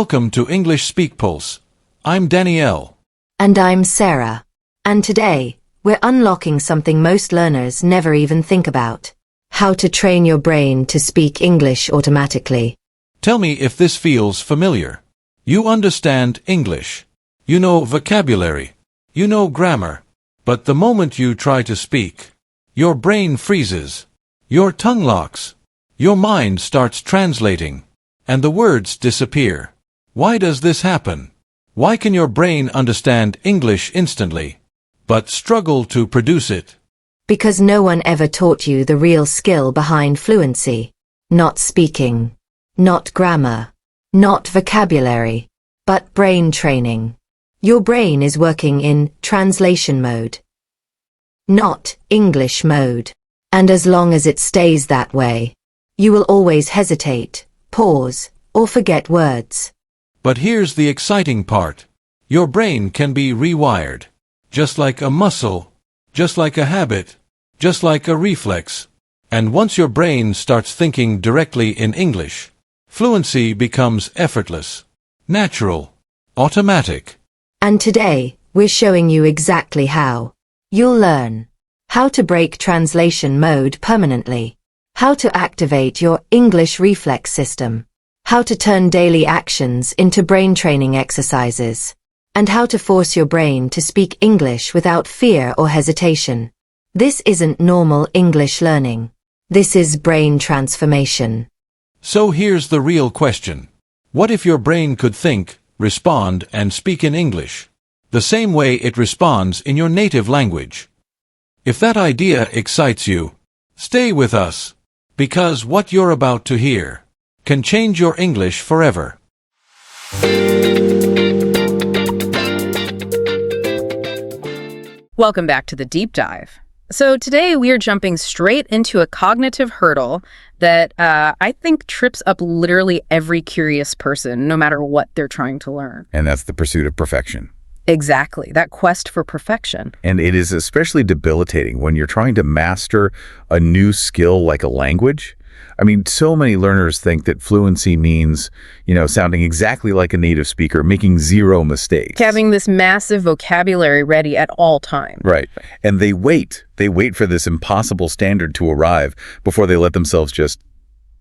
Welcome to English Speak Pulse. I'm Danielle. And I'm Sarah. And today, we're unlocking something most learners never even think about. How to train your brain to speak English automatically. Tell me if this feels familiar. You understand English. You know vocabulary. You know grammar. But the moment you try to speak, your brain freezes. Your tongue locks. Your mind starts translating. And the words disappear. Why does this happen? Why can your brain understand English instantly, but struggle to produce it? Because no one ever taught you the real skill behind fluency. Not speaking. Not grammar. Not vocabulary. But brain training. Your brain is working in translation mode. Not English mode. And as long as it stays that way, you will always hesitate, pause, or forget words. But here's the exciting part. Your brain can be rewired. Just like a muscle, just like a habit, just like a reflex. And once your brain starts thinking directly in English, fluency becomes effortless, natural, automatic. And today, we're showing you exactly how. You'll learn how to break translation mode permanently, how to activate your English reflex system, how to turn daily actions into brain training exercises, and how to force your brain to speak English without fear or hesitation. This isn't normal English learning. This is brain transformation. So here's the real question. What if your brain could think, respond, and speak in English, the same way it responds in your native language? If that idea excites you, stay with us, because what you're about to hear can change your English forever. Welcome back to the Deep Dive. So today we are jumping straight into a cognitive hurdle that I think trips up literally every curious person, no matter what they're trying to learn. And that's the pursuit of perfection. Exactly, that quest for perfection. And it is especially debilitating when you're trying to master a new skill like a language. I mean, so many learners think that fluency means, sounding exactly like a native speaker, making zero mistakes. Having this massive vocabulary ready at all times. Right. And they wait for this impossible standard to arrive before they let themselves just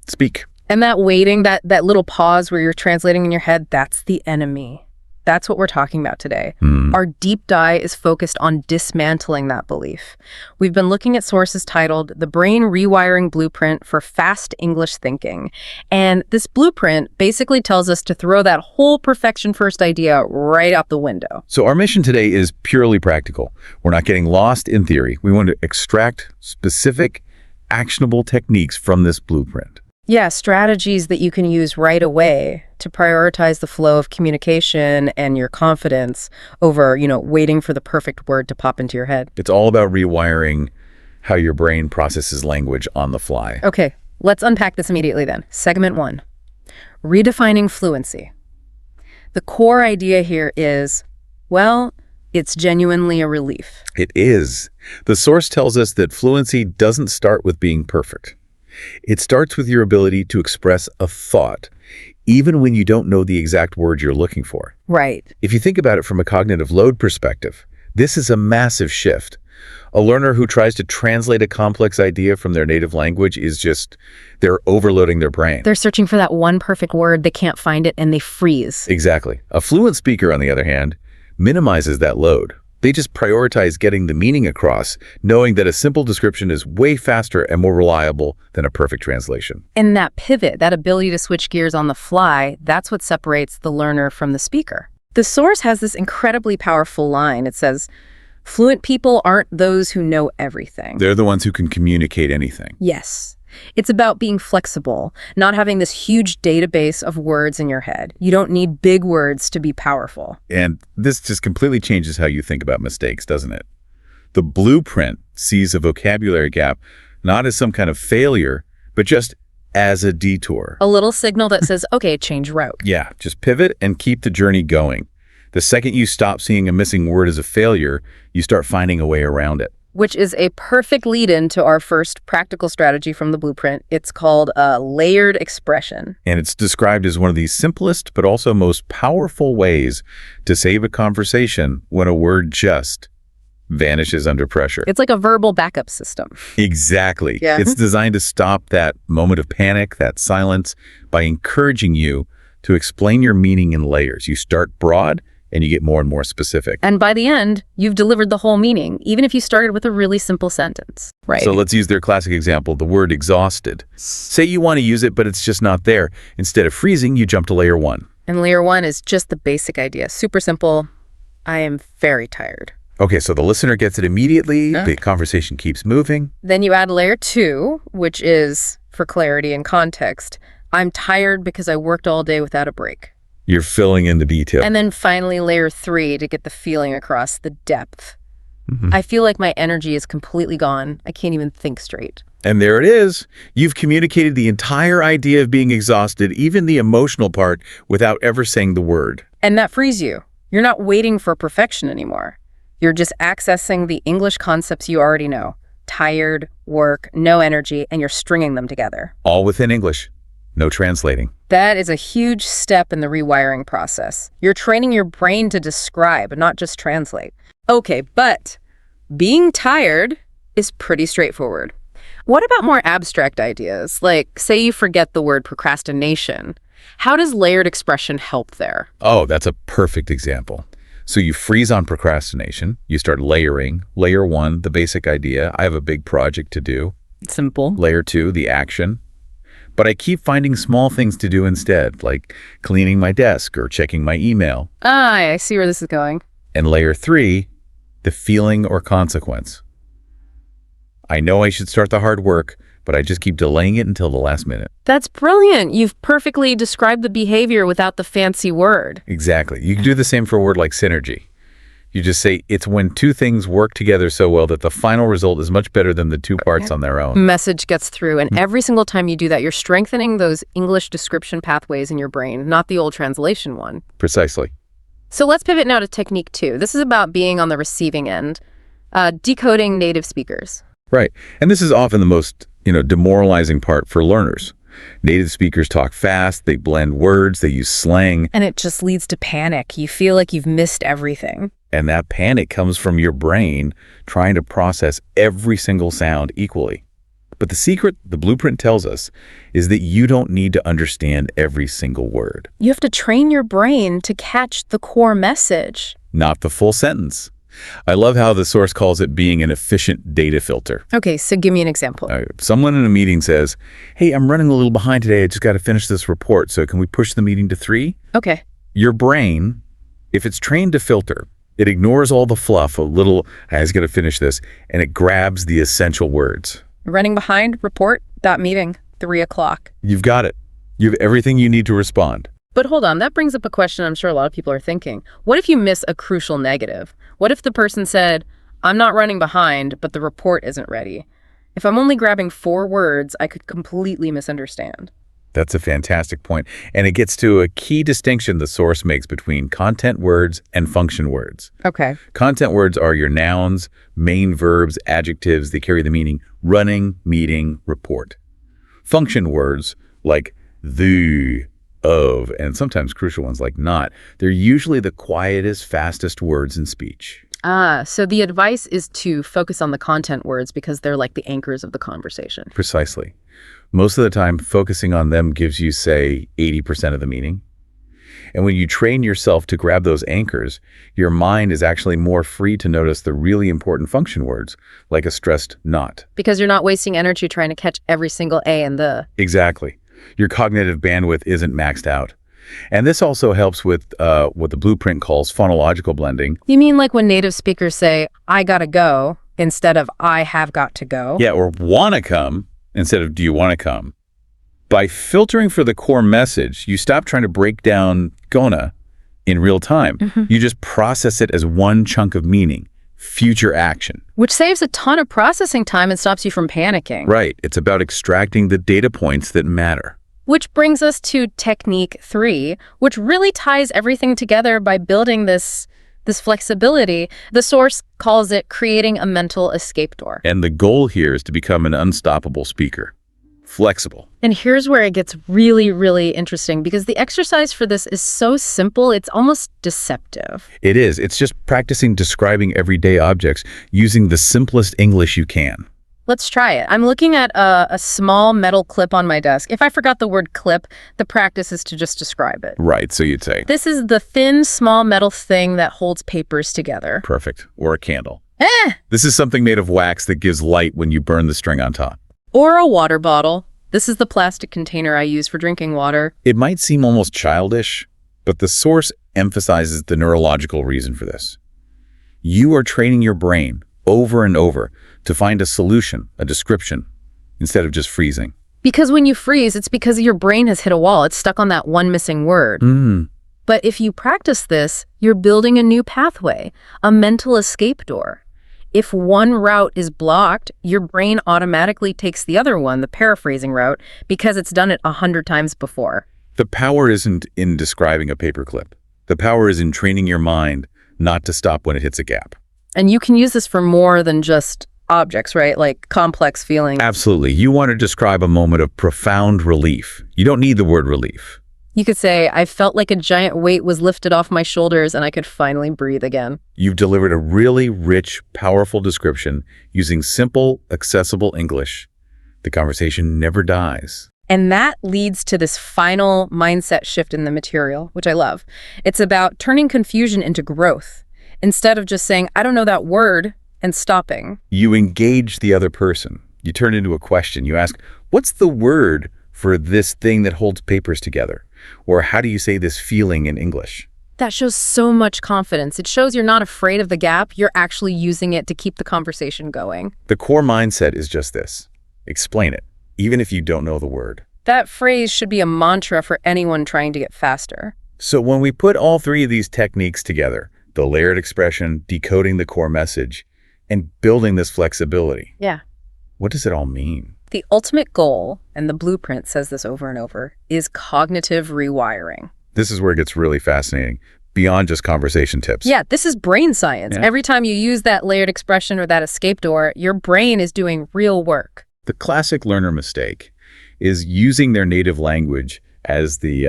speak. And that waiting, that little pause where you're translating in your head, that's the enemy. That's what we're talking about today. Our deep dive is focused on dismantling that belief. We've been looking at sources titled The Brain Rewiring Blueprint for Fast English Thinking. And this blueprint basically tells us to throw that whole perfection first idea right out the window. So our mission today is purely practical. We're not getting lost in theory. We want to extract specific, actionable techniques from this blueprint. Yeah, strategies that you can use right away to prioritize the flow of communication and your confidence over, waiting for the perfect word to pop into your head. It's all about rewiring how your brain processes language on the fly. Okay, let's unpack this immediately then. Segment 1, redefining fluency. The core idea here is, it's genuinely a relief. It is. The source tells us that fluency doesn't start with being perfect. It starts with your ability to express a thought, even when you don't know the exact word you're looking for. Right. If you think about it from a cognitive load perspective, this is a massive shift. A learner who tries to translate a complex idea from their native language they're overloading their brain. They're searching for that one perfect word, they can't find it, and they freeze. Exactly. A fluent speaker, on the other hand, minimizes that load. They just prioritize getting the meaning across, knowing that a simple description is way faster and more reliable than a perfect translation. And that pivot, that ability to switch gears on the fly, that's what separates the learner from the speaker. The source has this incredibly powerful line. It says, fluent people aren't those who know everything. They're the ones who can communicate anything. Yes. It's about being flexible, not having this huge database of words in your head. You don't need big words to be powerful. And this just completely changes how you think about mistakes, doesn't it? The blueprint sees a vocabulary gap not as some kind of failure, but just as a detour. A little signal that says, okay, change route. Yeah, just pivot and keep the journey going. The second you stop seeing a missing word as a failure, you start finding a way around it. which is a perfect lead-in to our first practical strategy from the blueprint. It's called a layered expression. And it's described as one of the simplest but also most powerful ways to save a conversation when a word just vanishes under pressure. It's like a verbal backup system. Exactly. Yeah. It's designed to stop that moment of panic, that silence, by encouraging you to explain your meaning in layers. You start broad and you get more and more specific. And by the end, you've delivered the whole meaning, even if you started with a really simple sentence. Right. So let's use their classic example, the word exhausted. Say you want to use it, but it's just not there. Instead of freezing, you jump to layer 1. And layer 1 is just the basic idea. Super simple. I am very tired. Okay, so the listener gets it immediately. The conversation keeps moving. Then you add layer 2, which is, for clarity and context, I'm tired because I worked all day without a break. You're filling in the detail. And then finally layer 3 to get the feeling across, the depth. I feel like my energy is completely gone. I can't even think straight. And there it is. You've communicated the entire idea of being exhausted, even the emotional part, without ever saying the word. And that frees you. You're not waiting for perfection anymore. You're just accessing the English concepts you already know. Tired, work, no energy, and you're stringing them together. All within English. No translating. That is a huge step in the rewiring process. You're training your brain to describe, not just translate. Okay, but being tired is pretty straightforward. What about more abstract ideas? Like, say you forget the word procrastination. How does layered expression help there? Oh, that's a perfect example. So you freeze on procrastination. You start layering. Layer 1, the basic idea. I have a big project to do. Simple. Layer 2, the action. But I keep finding small things to do instead, like cleaning my desk or checking my email. I see where this is going. And layer 3, the feeling or consequence. I know I should start the hard work, but I just keep delaying it until the last minute. That's brilliant. You've perfectly described the behavior without the fancy word. Exactly. You can do the same for a word like synergy. You just say it's when two things work together so well that the final result is much better than the two parts on their own. Message gets through, and every single time you do that, you're strengthening those English description pathways in your brain, not the old translation one. Precisely. So let's pivot now to technique 2. This is about being on the receiving end, decoding native speakers. Right. And this is often the most, demoralizing part for learners. Native speakers talk fast, they blend words, they use slang. And it just leads to panic. You feel like you've missed everything. And that panic comes from your brain trying to process every single sound equally. But the secret, the blueprint tells us, is that you don't need to understand every single word. You have to train your brain to catch the core message. Not the full sentence. I love how the source calls it being an efficient data filter. Okay, so give me an example. Someone in a meeting says, hey, I'm running a little behind today. I just got to finish this report. So can we push the meeting to 3? Okay. Your brain, if it's trained to filter, it ignores all the fluff, I just got to finish this, and it grabs the essential words. Running behind, report, that meeting, 3 o'clock. You've got it. You have everything you need to respond. But hold on, that brings up a question I'm sure a lot of people are thinking. What if you miss a crucial negative? What if the person said, I'm not running behind, but the report isn't ready? If I'm only grabbing 4 words, I could completely misunderstand. That's a fantastic point. And it gets to a key distinction the source makes between content words and function words. Okay. Content words are your nouns, main verbs, adjectives. They carry the meaning running, meeting, report. Function words like the, of, and sometimes crucial ones like not, they're usually the quietest, fastest words in speech. So the advice is to focus on the content words because they're like the anchors of the conversation. Precisely. Most of the time, focusing on them gives you, say, 80% of the meaning. And when you train yourself to grab those anchors, your mind is actually more free to notice the really important function words, like a stressed not. Because you're not wasting energy trying to catch every single A and the. Exactly. Your cognitive bandwidth isn't maxed out. And this also helps with what the blueprint calls phonological blending. You mean like when native speakers say, I gotta go, instead of I have got to go? Yeah, or wanna come instead of do you wanna come. By filtering for the core message, you stop trying to break down gonna in real time. You just process it as one chunk of meaning, future action. Which saves a ton of processing time and stops you from panicking. Right. It's about extracting the data points that matter. Which brings us to technique 3, which really ties everything together by building this This flexibility, the source calls it creating a mental escape door. And the goal here is to become an unstoppable speaker. Flexible. And here's where it gets really, really interesting, because the exercise for this is so simple, it's almost deceptive. It is. It's just practicing describing everyday objects using the simplest English you can. Let's try it. I'm looking at a small metal clip on my desk. If I forgot the word clip, the practice is to just describe it. Right, so you'd say. This is the thin, small metal thing that holds papers together. Perfect. Or a candle. This is something made of wax that gives light when you burn the string on top. Or a water bottle. This is the plastic container I use for drinking water. It might seem almost childish, but the source emphasizes the neurological reason for this. You are training your brain over and over to find a solution, a description, instead of just freezing. Because when you freeze, it's because your brain has hit a wall. It's stuck on that one missing word. But if you practice this, you're building a new pathway, a mental escape door. If one route is blocked, your brain automatically takes the other one, the paraphrasing route, because it's done it 100 times before. The power isn't in describing a paperclip. The power is in training your mind not to stop when it hits a gap. And you can use this for more than just objects, right? Like complex feelings. Absolutely. You want to describe a moment of profound relief. You don't need the word relief. You could say, I felt like a giant weight was lifted off my shoulders and I could finally breathe again. You've delivered a really rich, powerful description using simple, accessible English. The conversation never dies. And that leads to this final mindset shift in the material, which I love. It's about turning confusion into growth. Instead of just saying, I don't know that word, and stopping. You engage the other person. You turn into a question. You ask, what's the word for this thing that holds papers together? Or how do you say this feeling in English? That shows so much confidence. It shows you're not afraid of the gap. You're actually using it to keep the conversation going. The core mindset is just this. Explain it, even if you don't know the word. That phrase should be a mantra for anyone trying to get faster. So when we put all three of these techniques together, the layered expression, decoding the core message, and building this flexibility. Yeah. What does it all mean? The ultimate goal, and the blueprint says this over and over, is cognitive rewiring. This is where it gets really fascinating, beyond just conversation tips. Yeah, this is brain science. Yeah. Every time you use that layered expression or that escape door, your brain is doing real work. The classic learner mistake is using their native language as the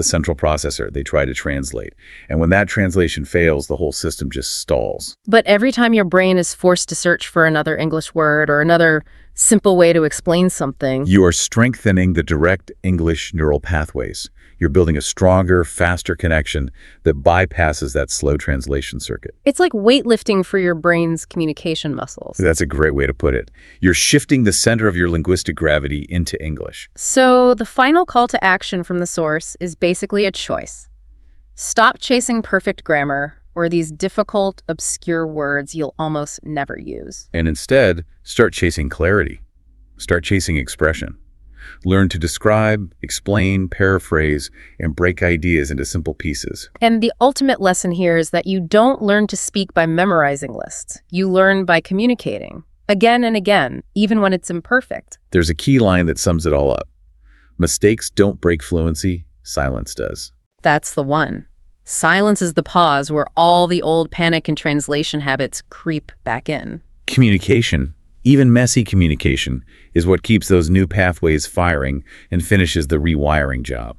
central processor. They try to translate. And when that translation fails, the whole system just stalls. But every time your brain is forced to search for another English word or another simple way to explain something, You are strengthening the direct English neural pathways. You're building a stronger, faster connection that bypasses that slow translation circuit. it's like weightlifting for your brain's communication muscles. That's a great way to put it. You're shifting the center of your linguistic gravity into English. So the final call to action from the source is basically a choice. Stop chasing perfect grammar or these difficult, obscure words you'll almost never use. And instead, start chasing clarity. Start chasing expression. Learn to describe, explain, paraphrase, and break ideas into simple pieces. And the ultimate lesson here is that you don't learn to speak by memorizing lists. You learn by communicating, again and again, even when it's imperfect. There's a key line that sums it all up. Mistakes don't break fluency, silence does. That's the one. Silence is the pause where all the old panic and translation habits creep back in. Communication, even messy communication, is what keeps those new pathways firing and finishes the rewiring job.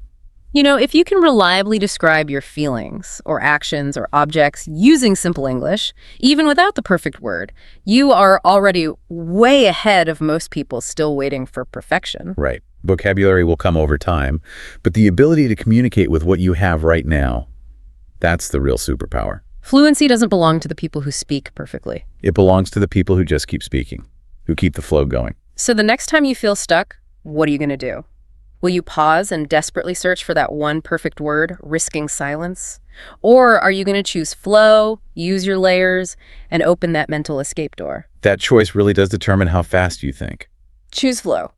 You know, if you can reliably describe your feelings or actions or objects using simple English, even without the perfect word, you are already way ahead of most people still waiting for perfection. Right. Vocabulary will come over time, but the ability to communicate with what you have right now, that's the real superpower. Fluency doesn't belong to the people who speak perfectly. It belongs to the people who just keep speaking, who keep the flow going. So the next time you feel stuck, what are you going to do? Will you pause and desperately search for that one perfect word, risking silence? Or are you going to choose flow, use your layers, and open that mental escape door? That choice really does determine how fast you think. Choose flow.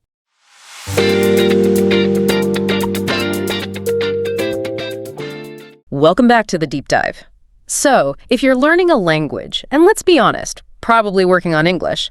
Welcome back to the deep dive. So, if you're learning a language, and let's be honest, probably working on English,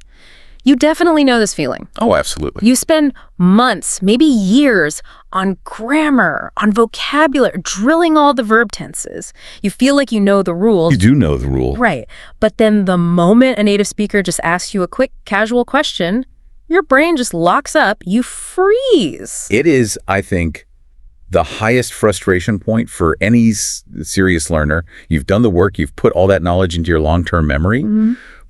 You definitely know this feeling. Oh, absolutely. You spend months, maybe years, on grammar, on vocabulary, drilling all the verb tenses. You feel like you know the rules. You do know the rule. Right. But then the moment a native speaker just asks you a quick, casual question, your brain just locks up. You freeze. It is, I think, the highest frustration point for any serious learner. You've done the work, you've put all that knowledge into your long-term memory,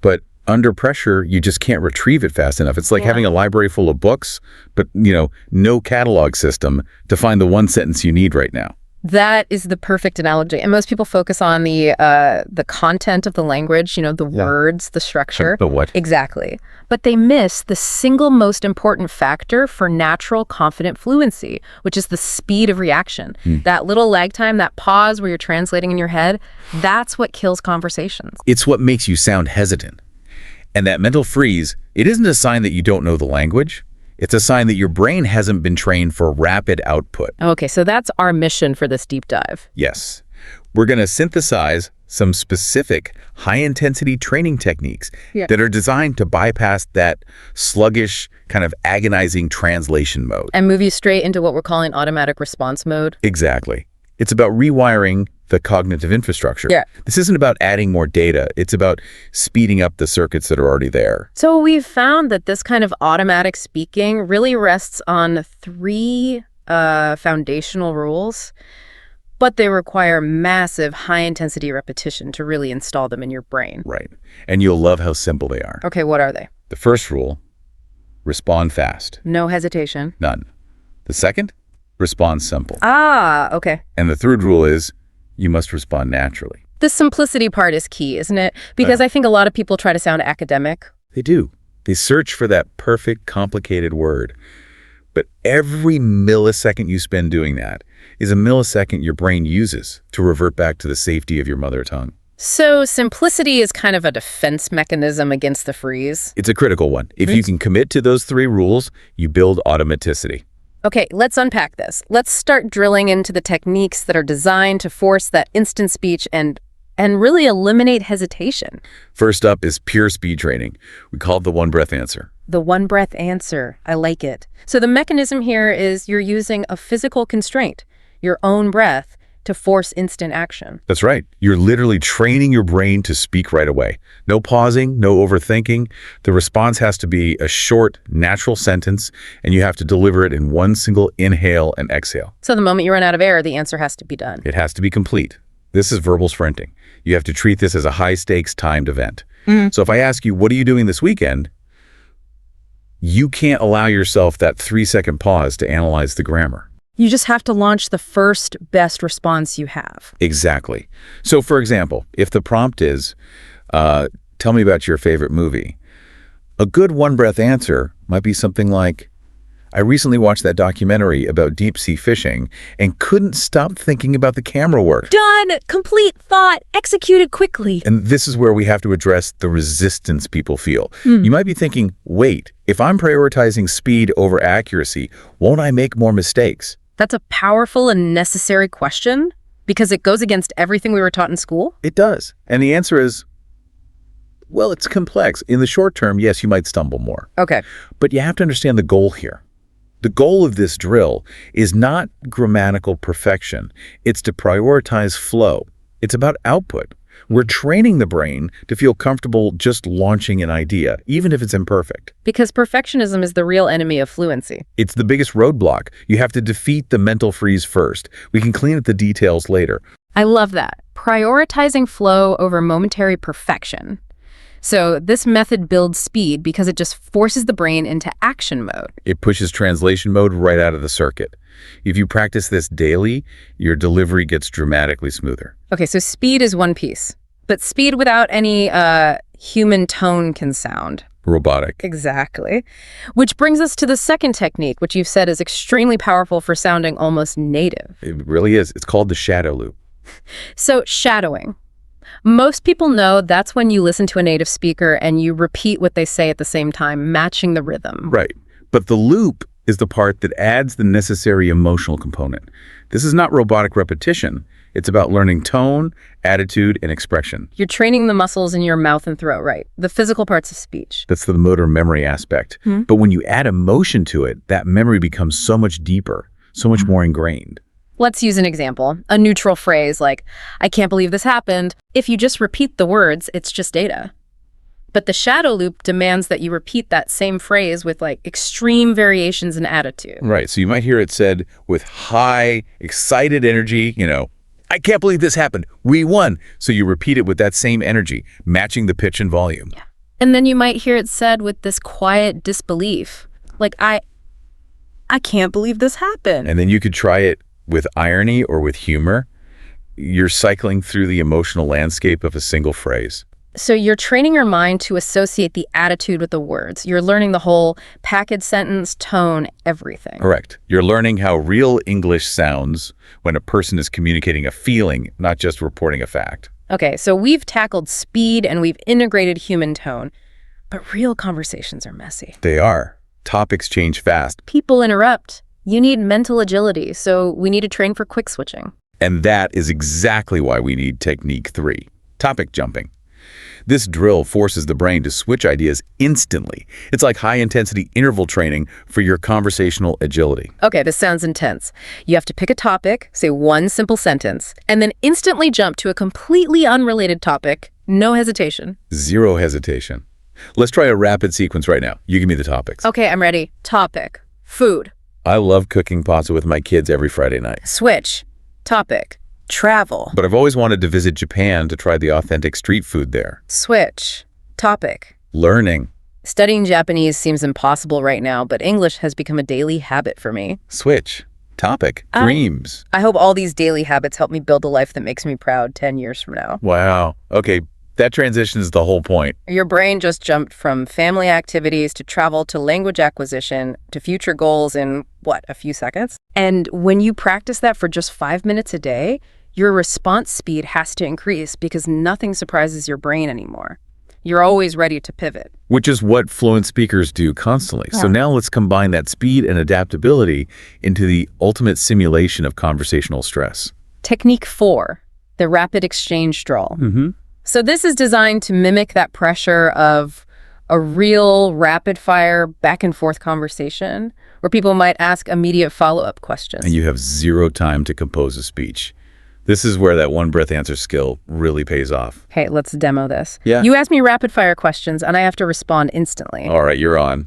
but under pressure, you just can't retrieve it fast enough. It's like having a library full of books, but, no catalog system to find the one sentence you need right now. That is the perfect analogy. And most people focus on the content of the language, the words, the structure. The what? Exactly. But they miss the single most important factor for natural, confident fluency, which is the speed of reaction. That little lag time, that pause where you're translating in your head, that's what kills conversations. It's what makes you sound hesitant. And that mental freeze, it isn't a sign that you don't know the language. It's a sign that your brain hasn't been trained for rapid output. Okay, so that's our mission for this deep dive. Yes. We're going to synthesize some specific high-intensity training techniques that are designed to bypass that sluggish, kind of agonizing translation mode. And move you straight into what we're calling automatic response mode. Exactly. It's about rewiring the cognitive infrastructure. Yeah. This isn't about adding more data. It's about speeding up the circuits that are already there. So we've found that this kind of automatic speaking really rests on 3 foundational rules, but they require massive high-intensity repetition to really install them in your brain. Right. And you'll love how simple they are. Okay, what are they? The first rule, respond fast. No hesitation. None. The second, respond simple. Ah, okay. And the third rule is, you must respond naturally. The simplicity part is key, isn't it? Because I think a lot of people try to sound academic. They do. They search for that perfect, complicated word. But every millisecond you spend doing that is a millisecond your brain uses to revert back to the safety of your mother tongue. So simplicity is kind of a defense mechanism against the freeze. It's a critical one. If you can commit to those 3 rules, you build automaticity. Okay, let's unpack this. Let's start drilling into the techniques that are designed to force that instant speech and really eliminate hesitation. First up is pure speed training. We call it the one-breath answer. The one-breath answer. I like it. So the mechanism here is you're using a physical constraint, your own breath, to force instant action. That's right. You're literally training your brain to speak right away. No pausing, no overthinking. The response has to be a short, natural sentence, and you have to deliver it in one single inhale and exhale. So the moment you run out of air, the answer has to be done. It has to be complete. This is verbal sprinting. You have to treat this as a high-stakes timed event. So if I ask you, what are you doing this weekend? You can't allow yourself that 3-second pause to analyze the grammar. You just have to launch the first best response you have. Exactly. So, for example, if the prompt is, tell me about your favorite movie, a good one-breath answer might be something like, I recently watched that documentary about deep-sea fishing and couldn't stop thinking about the camera work. Done! Complete thought! Executed quickly! And this is where we have to address the resistance people feel. You might be thinking, wait, if I'm prioritizing speed over accuracy, won't I make more mistakes? That's a powerful and necessary question because it goes against everything we were taught in school. It does. And the answer is, well, it's complex. In the short term, yes, you might stumble more. Okay. But you have to understand the goal here. The goal of this drill is not grammatical perfection. It's to prioritize flow. It's about output. We're training the brain to feel comfortable just launching an idea, even if it's imperfect. Because perfectionism is the real enemy of fluency. It's the biggest roadblock. You have to defeat the mental freeze first. We can clean up the details later. I love that. Prioritizing flow over momentary perfection. So this method builds speed because it just forces the brain into action mode. It pushes translation mode right out of the circuit. If you practice this daily, your delivery gets dramatically smoother. Okay, so speed is one piece, but speed without any human tone can sound Robotic. Exactly. Which brings us to the second technique, which you've said is extremely powerful for sounding almost native. It really is. It's called the shadow loop. So shadowing. Most people know that's when you listen to a native speaker and you repeat what they say at the same time, matching the rhythm. Right. But the loop is the part that adds the necessary emotional component. This is not robotic repetition. It's about learning tone, attitude, and expression. You're training the muscles in your mouth and throat, right? The physical parts of speech. That's the motor memory aspect. But when you add emotion to it, that memory becomes so much deeper, so much more ingrained. Let's use an example. A neutral phrase like, I can't believe this happened. If you just repeat the words, it's just data. But the shadow loop demands that you repeat that same phrase with like extreme variations in attitude. Right, so you might hear it said with high, excited energy, I can't believe this happened. We won. So you repeat it with that same energy, matching the pitch and volume. Yeah. And then you might hear it said with this quiet disbelief, like, I can't believe this happened. And then you could try it with irony or with humor. You're cycling through the emotional landscape of a single phrase. So you're training your mind to associate the attitude with the words. You're learning the whole package sentence, tone, everything. Correct. You're learning how real English sounds when a person is communicating a feeling, not just reporting a fact. Okay, so we've tackled speed and we've integrated human tone, but real conversations are messy. They are. Topics change fast. People interrupt. You need mental agility, so we need to train for quick switching. And that is exactly why we need technique 3, topic jumping. This drill forces the brain to switch ideas instantly. It's like high-intensity interval training for your conversational agility. Okay, this sounds intense. You have to pick a topic, say one simple sentence, and then instantly jump to a completely unrelated topic. No hesitation. Zero hesitation. Let's try a rapid sequence right now. You give me the topics. Okay, I'm ready. Topic. Food. I love cooking pasta with my kids every Friday night. Switch. Topic. Travel. But I've always wanted to visit Japan to try the authentic street food there. Switch. Topic. Learning. Studying Japanese seems impossible right now, but English has become a daily habit for me. Switch. Topic. Dreams. I hope all these daily habits help me build a life that makes me proud 10 years from now. Wow. Okay, that transition is the whole point. Your brain just jumped from family activities to travel to language acquisition to future goals in, a few seconds? And when you practice that for just 5 minutes a day, your response speed has to increase because nothing surprises your brain anymore. You're always ready to pivot. Which is what fluent speakers do constantly. Yeah. So now let's combine that speed and adaptability into the ultimate simulation of conversational stress. Technique 4, the rapid exchange drill. So this is designed to mimic that pressure of a real rapid-fire back-and-forth conversation where people might ask immediate follow-up questions. And you have zero time to compose a speech. This is where that one-breath answer skill really pays off. Hey, let's demo this. Yeah. You ask me rapid-fire questions, and I have to respond instantly. All right, you're on.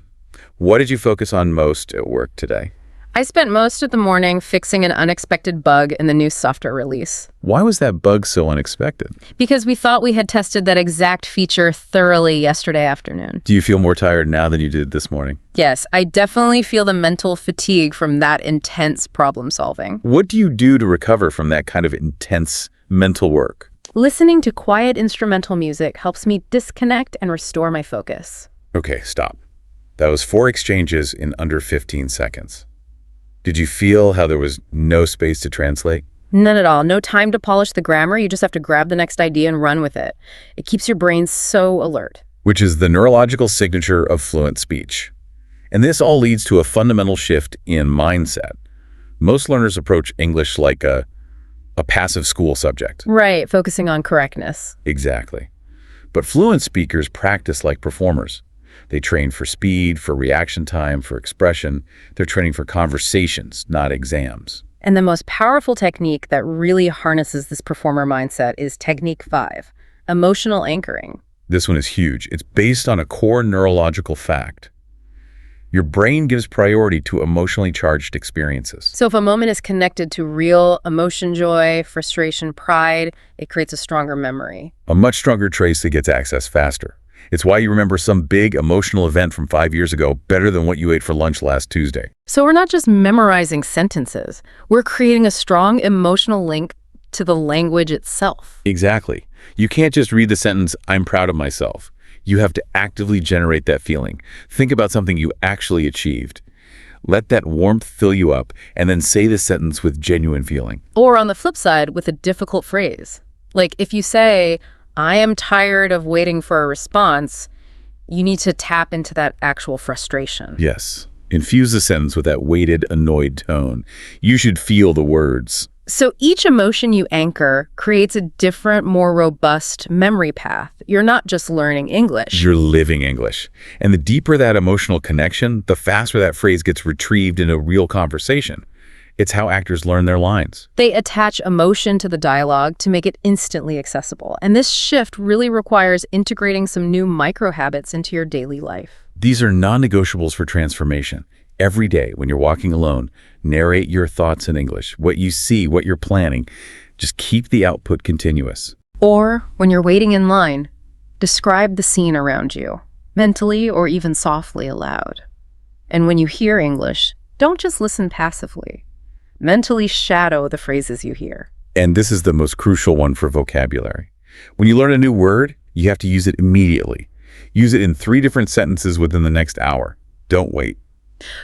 What did you focus on most at work today? I spent most of the morning fixing an unexpected bug in the new software release. Why was that bug so unexpected? Because we thought we had tested that exact feature thoroughly yesterday afternoon. Do you feel more tired now than you did this morning? Yes, I definitely feel the mental fatigue from that intense problem solving. What do you do to recover from that kind of intense mental work? Listening to quiet instrumental music helps me disconnect and restore my focus. Okay, stop. That was 4 exchanges in under 15 seconds. Did you feel how there was no space to translate? None at all. No time to polish the grammar. You just have to grab the next idea and run with it. It keeps your brain so alert. Which is the neurological signature of fluent speech. And this all leads to a fundamental shift in mindset. Most learners approach English like a passive school subject. Right, focusing on correctness. Exactly. But fluent speakers practice like performers. They train for speed, for reaction time, for expression. They're training for conversations, not exams. And the most powerful technique that really harnesses this performer mindset is technique 5, emotional anchoring. This one is huge. It's based on a core neurological fact. Your brain gives priority to emotionally charged experiences. So if a moment is connected to real emotion, joy, frustration, pride, it creates a stronger memory. A much stronger trace that gets accessed faster. It's why you remember some big emotional event from 5 years ago better than what you ate for lunch last Tuesday. So we're not just memorizing sentences. We're creating a strong emotional link to the language itself. Exactly. You can't just read the sentence, "I'm proud of myself." You have to actively generate that feeling. Think about something you actually achieved. Let that warmth fill you up, and then say the sentence with genuine feeling. Or on the flip side, with a difficult phrase. Like if you say, "I am tired of waiting for a response," you need to tap into that actual frustration. Yes. Infuse the sentence with that weighted, annoyed tone. You should feel the words. So each emotion you anchor creates a different, more robust memory path. You're not just learning English. You're living English. And the deeper that emotional connection, the faster that phrase gets retrieved in a real conversation. It's how actors learn their lines. They attach emotion to the dialogue to make it instantly accessible. And this shift really requires integrating some new micro-habits into your daily life. These are non-negotiables for transformation. Every day, when you're walking alone, narrate your thoughts in English, what you see, what you're planning. Just keep the output continuous. Or, when you're waiting in line, describe the scene around you, mentally or even softly aloud. And when you hear English, don't just listen passively. Mentally shadow the phrases you hear. And this is the most crucial one for vocabulary. When you learn a new word, you have to use it immediately. Use it in 3 different sentences within the next hour. Don't wait.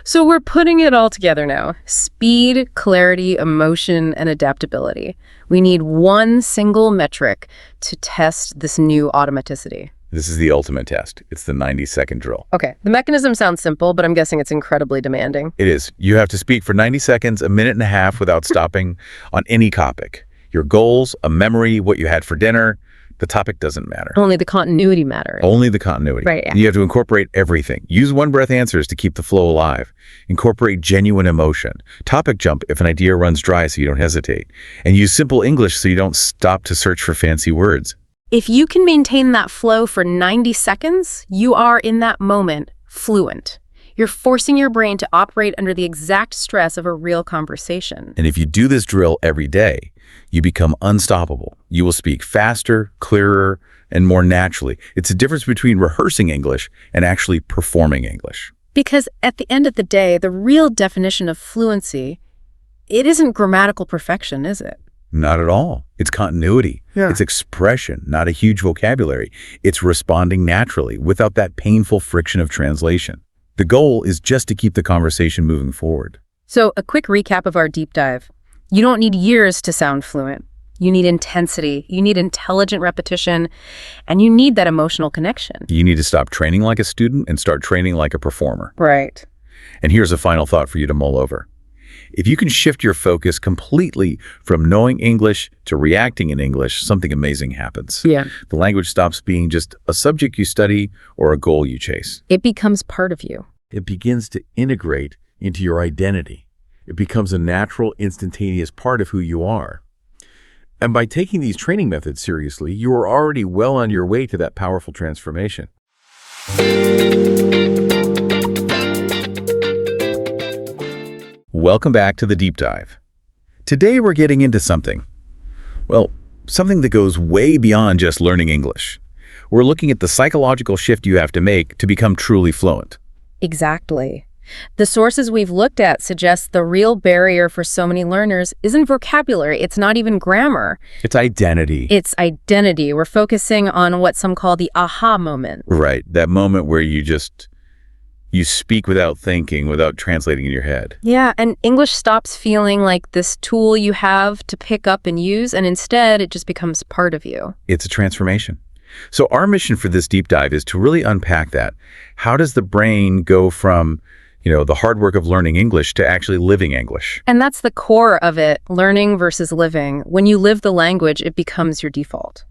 So we're putting it all together now. Speed, clarity, emotion, and adaptability. We need one single metric to test this new automaticity. This is the ultimate test. It's the 90-second drill. Okay, the mechanism sounds simple, but I'm guessing it's incredibly demanding. It is. You have to speak for 90 seconds, a minute and a half without stopping on any topic. Your goals, a memory, what you had for dinner. The topic doesn't matter. Only the continuity matters. Only the continuity. Right, yeah. You have to incorporate everything. Use one-breath answers to keep the flow alive. Incorporate genuine emotion. Topic jump if an idea runs dry so you don't hesitate. And use simple English so you don't stop to search for fancy words. If you can maintain that flow for 90 seconds, you are, in that moment, fluent. You're forcing your brain to operate under the exact stress of a real conversation. And if you do this drill every day, you become unstoppable. You will speak faster, clearer, and more naturally. It's a difference between rehearsing English and actually performing English. Because at the end of the day, the real definition of fluency, it isn't grammatical perfection, is it? Not at all. It's continuity. Yeah. It's expression, not a huge vocabulary. It's responding naturally without that painful friction of translation. The goal is just to keep the conversation moving forward. So a quick recap of our deep dive. You don't need years to sound fluent. You need intensity, you need intelligent repetition, and you need that emotional connection. You need to stop training like a student and start training like a performer. Right. And here's a final thought for you to mull over. If you can shift your focus completely from knowing English to reacting in English, something amazing happens. Yeah. The language stops being just a subject you study or a goal you chase. It becomes part of you. It begins to integrate into your identity. It becomes a natural, instantaneous part of who you are. And by taking these training methods seriously, you are already well on your way to that powerful transformation. Welcome back to the Deep Dive. Today we're getting into something that goes way beyond just learning English. We're looking at the psychological shift you have to make to become truly fluent. Exactly. The sources we've looked at suggest the real barrier for so many learners isn't vocabulary, it's not even grammar. It's identity. It's identity. We're focusing on what some call the aha moment. Right, that moment where you speak without thinking, without translating in your head. Yeah, and English stops feeling like this tool you have to pick up and use, and instead it just becomes part of you. It's a transformation. So our mission for this deep dive is to really unpack that. How does the brain go from the hard work of learning English to actually living English? And that's the core of it, learning versus living. When you live the language, it becomes your default.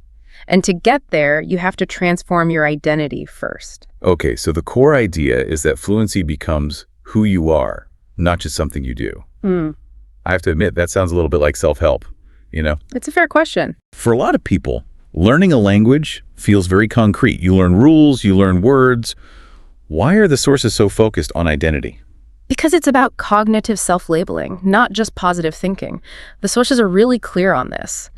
And to get there, you have to transform your identity first. Okay, so the core idea is that fluency becomes who you are, not just something you do. I have to admit, that sounds a little bit like self-help, It's a fair question. For a lot of people, learning a language feels very concrete. You learn rules, you learn words. Why are the sources so focused on identity? Because it's about cognitive self-labeling, not just positive thinking. The sources are really clear on this.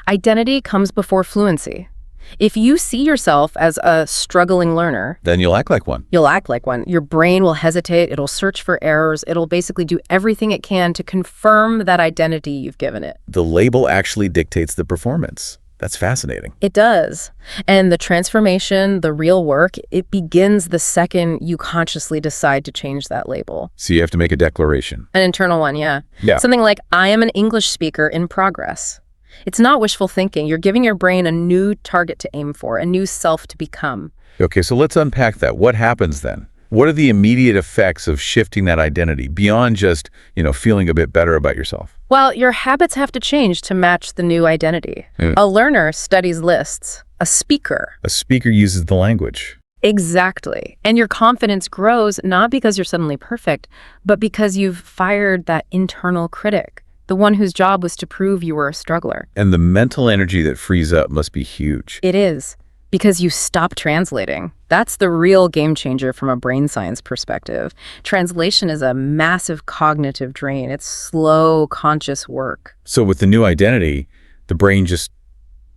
Identity comes before fluency. If you see yourself as a struggling learner, Then you'll act like one. you'll act like one. Your brain will hesitate, it'll search for errors, it'll basically do everything it can to confirm that identity you've given it. The label actually dictates the performance. That's fascinating. It does. And the transformation, the real work, it begins the second you consciously decide to change that label. So you have to make a declaration. An internal one, yeah. Yeah. Something like, I am an English speaker in progress. It's not wishful thinking. You're giving your brain a new target to aim for, a new self to become. Okay, so let's unpack that. What happens then? What are the immediate effects of shifting that identity beyond just, feeling a bit better about yourself? Well, your habits have to change to match the new identity. A learner studies lists. A speaker. A speaker uses the language. Exactly. And your confidence grows not because you're suddenly perfect, but because you've fired that internal critic, the one whose job was to prove you were a struggler. And the mental energy that frees up must be huge. It is, because you stop translating. That's the real game changer from a brain science perspective. Translation is a massive cognitive drain. It's slow, conscious work. So with the new identity, the brain just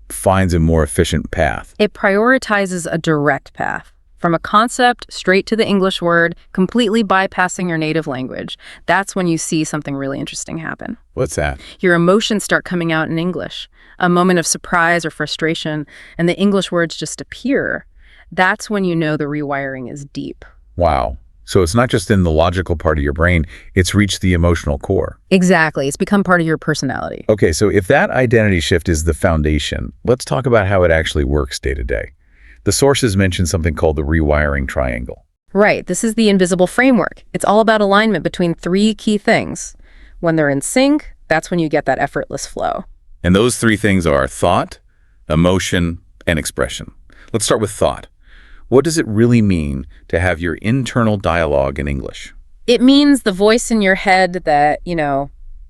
finds a more efficient path. It prioritizes a direct path. From a concept straight to the English word, completely bypassing your native language. That's when you see something really interesting happen. What's that? Your emotions start coming out in English. A moment of surprise or frustration, and the English words just appear. That's when you know the rewiring is deep. Wow. So it's not just in the logical part of your brain, it's reached the emotional core. Exactly. It's become part of your personality. Okay, so if that identity shift is the foundation, let's talk about how it actually works day to day. The sources mention something called the rewiring triangle. Right. This is the invisible framework. It's all about alignment between three key things. When they're in sync, that's when you get that effortless flow. And those three things are thought, emotion, and expression. Let's start with thought. What does it really mean to have your internal dialogue in English? It means the voice in your head that,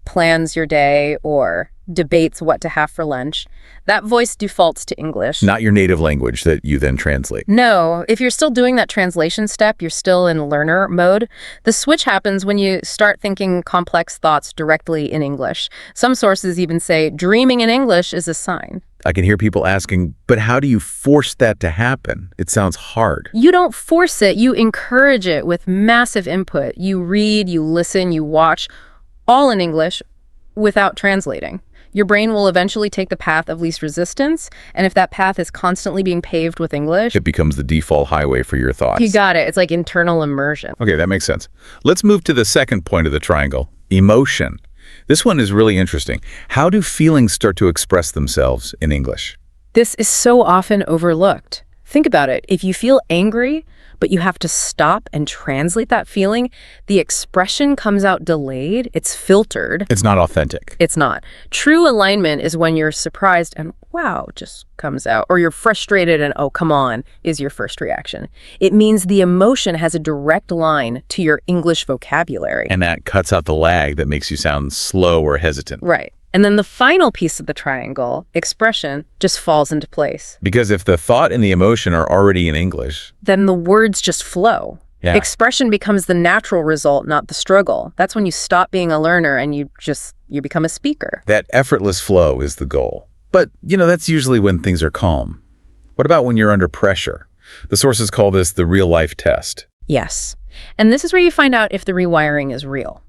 plans your day or debates what to have for lunch. That voice defaults to English. Not your native language that you then translate. No, if you're still doing that translation step, you're still in learner mode. The switch happens when you start thinking complex thoughts directly in English. Some sources even say dreaming in English is a sign. I can hear people asking, but how do you force that to happen? It sounds hard. You don't force it, you encourage it with massive input. You read, you listen, you watch, all in English without translating. Your brain will eventually take the path of least resistance, and if that path is constantly being paved with English, it becomes the default highway for your thoughts. You got it. It's like internal immersion. Okay, that makes sense. Let's move to the second point of the triangle, emotion. This one is really interesting. How do feelings start to express themselves in English? This is so often overlooked. Think about it. If you feel angry, but you have to stop and translate that feeling, the expression comes out delayed. It's filtered. It's not authentic. It's not. True alignment is when you're surprised and wow just comes out, or you're frustrated and oh, come on, is your first reaction. It means the emotion has a direct line to your English vocabulary. And that cuts out the lag that makes you sound slow or hesitant. Right. And then the final piece of the triangle, expression, just falls into place. Because if the thought and the emotion are already in English, then the words just flow. Yeah. Expression becomes the natural result, not the struggle. That's when you stop being a learner and you become a speaker. That effortless flow is the goal. But, that's usually when things are calm. What about when you're under pressure? The sources call this the real-life test. Yes. And this is where you find out if the rewiring is real.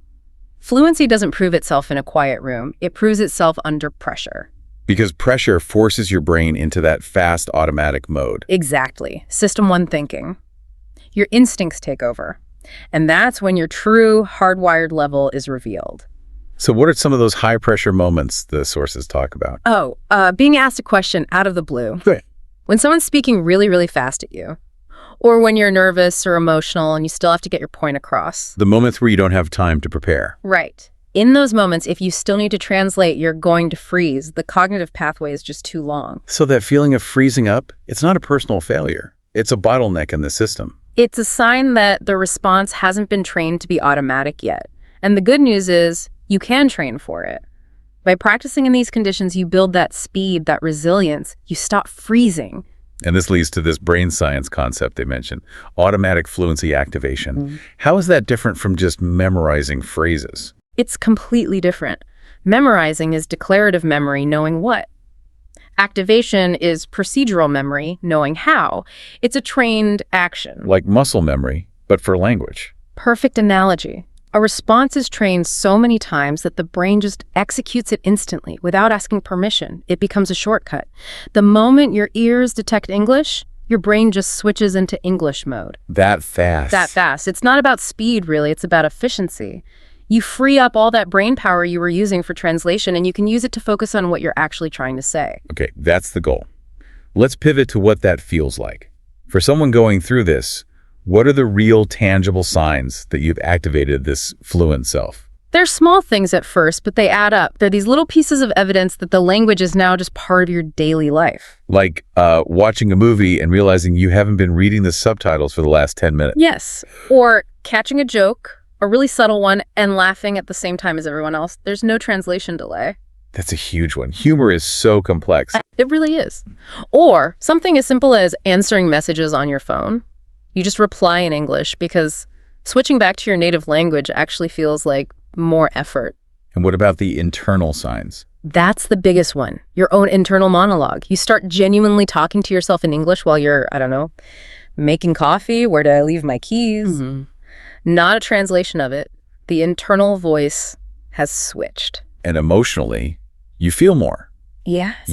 Fluency doesn't prove itself in a quiet room. It proves itself under pressure. Because pressure forces your brain into that fast automatic mode. Exactly. System 1 thinking. Your instincts take over. And that's when your true hardwired level is revealed. So what are some of those high-pressure moments the sources talk about? Being asked a question out of the blue. Right. When someone's speaking really, really fast at you. Or when you're nervous or emotional and you still have to get your point across. The moments where you don't have time to prepare. Right. In those moments, if you still need to translate, you're going to freeze. The cognitive pathway is just too long. So that feeling of freezing up, it's not a personal failure. It's a bottleneck in the system. It's a sign that the response hasn't been trained to be automatic yet. And the good news is you can train for it. By practicing in these conditions, you build that speed, that resilience. You stop freezing. And this leads to this brain science concept they mentioned, automatic fluency activation. How is that different from just memorizing phrases? It's completely different. Memorizing is declarative memory, knowing what. Activation is procedural memory, knowing how. It's a trained action. Like muscle memory, but for language. Perfect analogy. A response is trained so many times that the brain just executes it instantly without asking permission. It becomes a shortcut. The moment your ears detect English, your brain just switches into English mode. That fast. That fast. It's not about speed, really. It's about efficiency. You free up all that brain power you were using for translation, and you can use it to focus on what you're actually trying to say. Okay, that's the goal. Let's pivot to what that feels like. For someone going through this, What are the real tangible signs that you've activated this fluent self? They're small things at first, but they add up. They're these little pieces of evidence that the language is now just part of your daily life. Like watching a movie and realizing you haven't been reading the subtitles for the last 10 minutes. Yes. Or catching a joke, a really subtle one, and laughing at the same time as everyone else. There's no translation delay. That's a huge one. Humor is so complex. It really is. Or something as simple as answering messages on your phone. You just reply in English because switching back to your native language actually feels like more effort. And what about the internal signs? That's the biggest one. Your own internal monologue. You start genuinely talking to yourself in English while you're, I don't know, making coffee. Where did I leave my keys? Not a translation of it. The internal voice has switched. And emotionally, you feel more. Yes.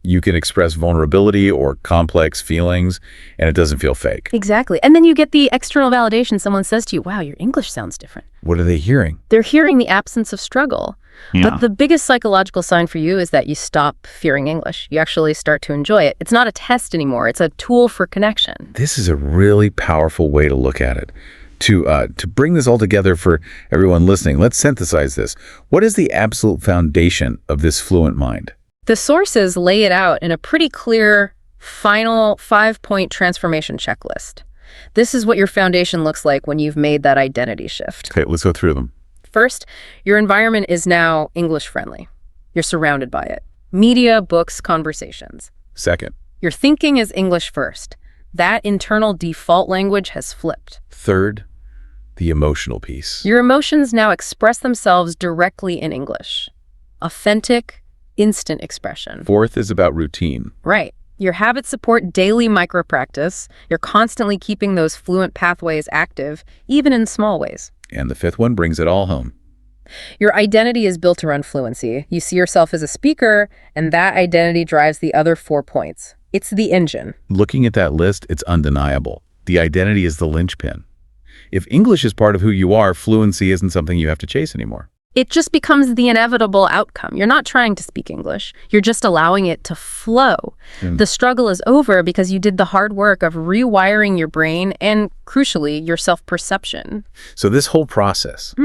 You can express vulnerability or complex feelings, and it doesn't feel fake. Exactly. And then you get the external validation. Someone says to you, wow, your English sounds different. What are they hearing? They're hearing the absence of struggle. Yeah. But the biggest psychological sign for you is that you stop fearing English. You actually start to enjoy it. It's not a test anymore. It's a tool for connection. This is a really powerful way to look at it. To bring this all together for everyone listening, let's synthesize this. What is the absolute foundation of this fluent mind? The sources lay it out in a pretty clear, final 5-point transformation checklist. This is what your foundation looks like when you've made that identity shift. Okay, let's go through them. First, your environment is now English-friendly. You're surrounded by it. Media, books, conversations. Second. Your thinking is English first. That internal default language has flipped. Third, the emotional piece. Your emotions now express themselves directly in English. Authentic, instant expression. Fourth is about routine. Right. Your habits support daily micro-practice. You're constantly keeping those fluent pathways active, even in small ways. And the fifth one brings it all home. Your identity is built around fluency. You see yourself as a speaker, and that identity drives the other 4 points. It's the engine. Looking at that list, it's undeniable. The identity is the linchpin. If English is part of who you are, fluency isn't something you have to chase anymore. It just becomes the inevitable outcome. You're not trying to speak English. You're just allowing it to flow. The struggle is over because you did the hard work of rewiring your brain and, crucially, your self-perception. So this whole process,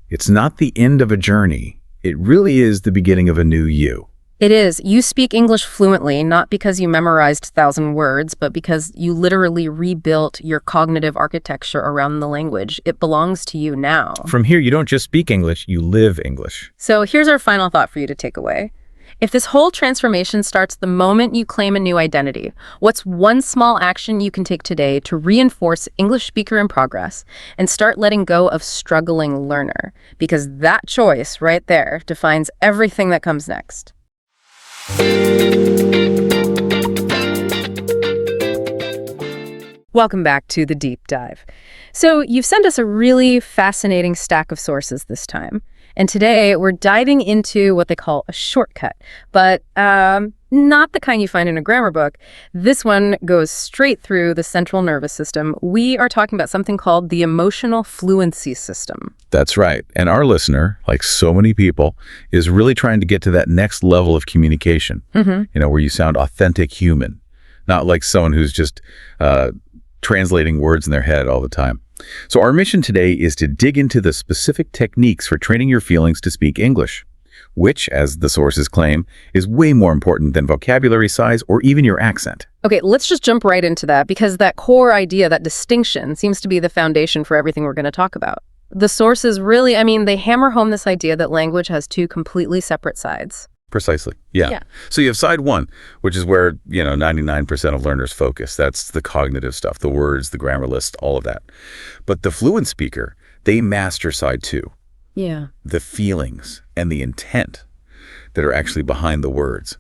it's not the end of a journey. It really is the beginning of a new you. It is. You speak English fluently, not because you memorized 1,000 words, but because you literally rebuilt your cognitive architecture around the language. It belongs to you now. From here, you don't just speak English, you live English. So here's our final thought for you to take away. If this whole transformation starts the moment you claim a new identity, what's one small action you can take today to reinforce English speaker in progress and start letting go of struggling learner? Because that choice right there defines everything that comes next. Welcome back to The Deep Dive. So you've sent us a really fascinating stack of sources this time. And today we're diving into what they call a shortcut, but not the kind you find in a grammar book. This one goes straight through the central nervous system. We are talking about something called the emotional fluency system. That's right. And our listener, like so many people, is really trying to get to that next level of communication, where you sound authentic human, not like someone who's just translating words in their head all the time. So our mission today is to dig into the specific techniques for training your feelings to speak English, which, as the sources claim, is way more important than vocabulary size or even your accent. Okay, let's just jump right into that because that core idea, that distinction, seems to be the foundation for everything we're going to talk about. The sources really, they hammer home this idea that language has two completely separate sides. Precisely. Yeah. So you have side one, which is where, 99% of learners focus. That's the cognitive stuff, the words, the grammar list, all of that. But the fluent speaker, they master side two. Yeah. The feelings and the intent that are actually behind the words.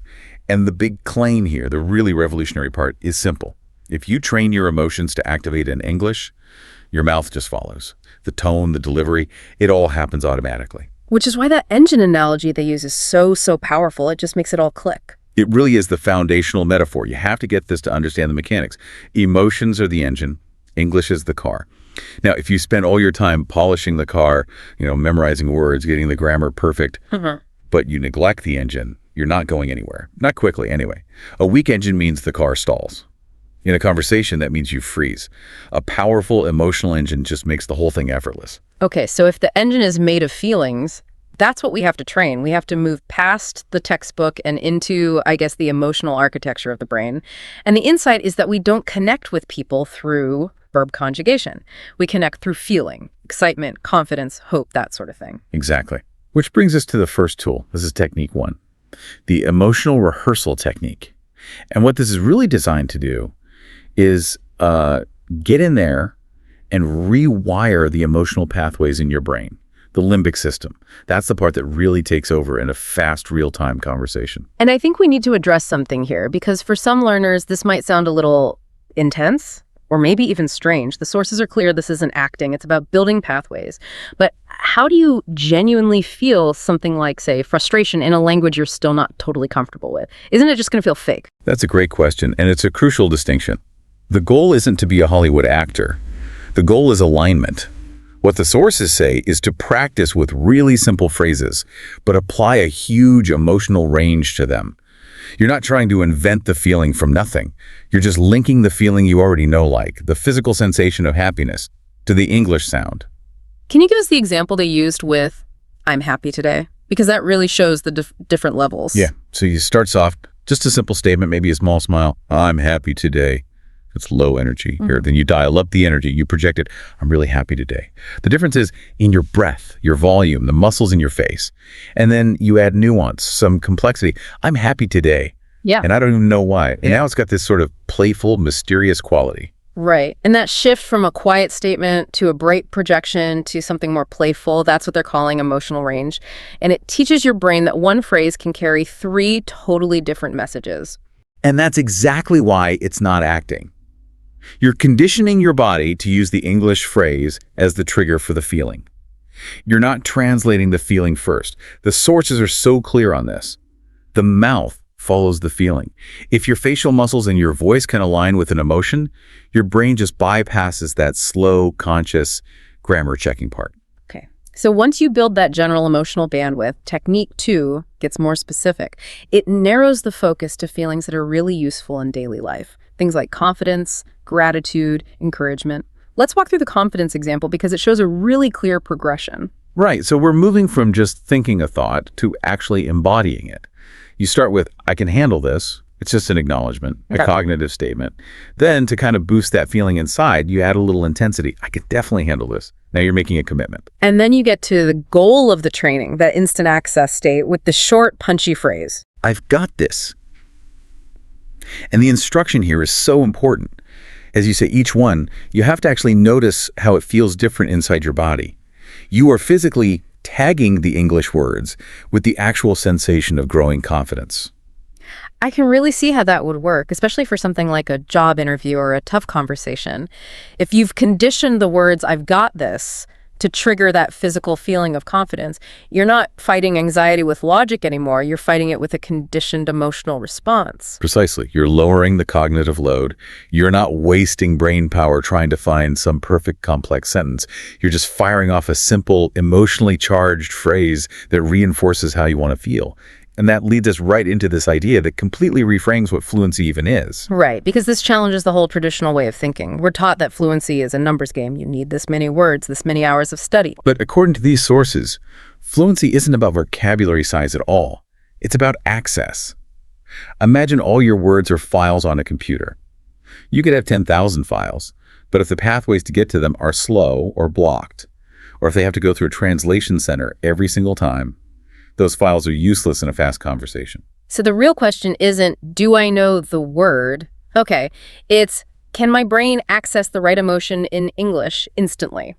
And the big claim here, the really revolutionary part, is simple. If you train your emotions to activate in English, your mouth just follows. The tone, the delivery, it all happens automatically. Which is why that engine analogy they use is so powerful. It just makes it all click. It really is the foundational metaphor. You have to get this to understand the mechanics. Emotions are the engine. English is the car. Now, if you spend all your time polishing the car, memorizing words, getting the grammar perfect, but you neglect the engine, you're not going anywhere. Not quickly, anyway. A weak engine means the car stalls. In a conversation, that means you freeze. A powerful emotional engine just makes the whole thing effortless. Okay, so if the engine is made of feelings, that's what we have to train. We have to move past the textbook and into, I guess, the emotional architecture of the brain. And the insight is that we don't connect with people through verb conjugation. We connect through feeling, excitement, confidence, hope, that sort of thing. Exactly. Which brings us to the first tool. This is technique 1, the emotional rehearsal technique. And what this is really designed to do is get in there and rewire the emotional pathways in your brain, the limbic system. That's the part that really takes over in a fast, real-time conversation. And I think we need to address something here, because for some learners, this might sound a little intense or maybe even strange. The sources are clear. This isn't acting. It's about building pathways. But how do you genuinely feel something like, say, frustration in a language you're still not totally comfortable with? Isn't it just going to feel fake? That's a great question, and it's a crucial distinction. The goal isn't to be a Hollywood actor. The goal is alignment. What the sources say is to practice with really simple phrases, but apply a huge emotional range to them. You're not trying to invent the feeling from nothing. You're just linking the feeling you already know, like the physical sensation of happiness, to the English sound. Can you give us the example they used with, "I'm happy today"? Because that really shows the different levels. Yeah, so you start soft, just a simple statement, maybe a small smile. I'm happy today. It's low energy here. Then you dial up the energy. You project it. I'm really happy today. The difference is in your breath, your volume, the muscles in your face. And then you add nuance, some complexity. I'm happy today. Yeah. And I don't even know why. And now it's got this sort of playful, mysterious quality. Right. And that shift from a quiet statement to a bright projection to something more playful, that's what they're calling emotional range. And it teaches your brain that one phrase can carry 3 totally different messages. And that's exactly why it's not acting. You're conditioning your body to use the English phrase as the trigger for the feeling. You're not translating the feeling first. The sources are so clear on this. The mouth follows the feeling. If your facial muscles and your voice can align with an emotion, your brain just bypasses that slow, conscious grammar checking part. Okay. So once you build that general emotional bandwidth, technique 2 gets more specific. It narrows the focus to feelings that are really useful in daily life. Things like confidence, gratitude, encouragement. Let's walk through the confidence example because it shows a really clear progression. Right, so we're moving from just thinking a thought to actually embodying it. You start with, I can handle this. It's just an acknowledgement, a cognitive statement. Then to kind of boost that feeling inside, you add a little intensity. I can definitely handle this. Now you're making a commitment. And then you get to the goal of the training, that instant access state with the short, punchy phrase. I've got this. And the instruction here is so important. As you say, each one, you have to actually notice how it feels different inside your body. You are physically tagging the English words with the actual sensation of growing confidence. I can really see how that would work, especially for something like a job interview or a tough conversation. If you've conditioned the words, "I've got this," to trigger that physical feeling of confidence, you're not fighting anxiety with logic anymore. You're fighting it with a conditioned emotional response. Precisely. You're lowering the cognitive load. You're not wasting brain power trying to find some perfect complex sentence. You're just firing off a simple, emotionally charged phrase that reinforces how you want to feel. And that leads us right into this idea that completely reframes what fluency even is. Right, because this challenges the whole traditional way of thinking. We're taught that fluency is a numbers game. You need this many words, this many hours of study. But according to these sources, fluency isn't about vocabulary size at all. It's about access. Imagine all your words are files on a computer. You could have 10,000 files, but if the pathways to get to them are slow or blocked, or if they have to go through a translation center every single time, those files are useless in a fast conversation. So the real question isn't, do I know the word? Okay, it's, can my brain access the right emotion in English instantly?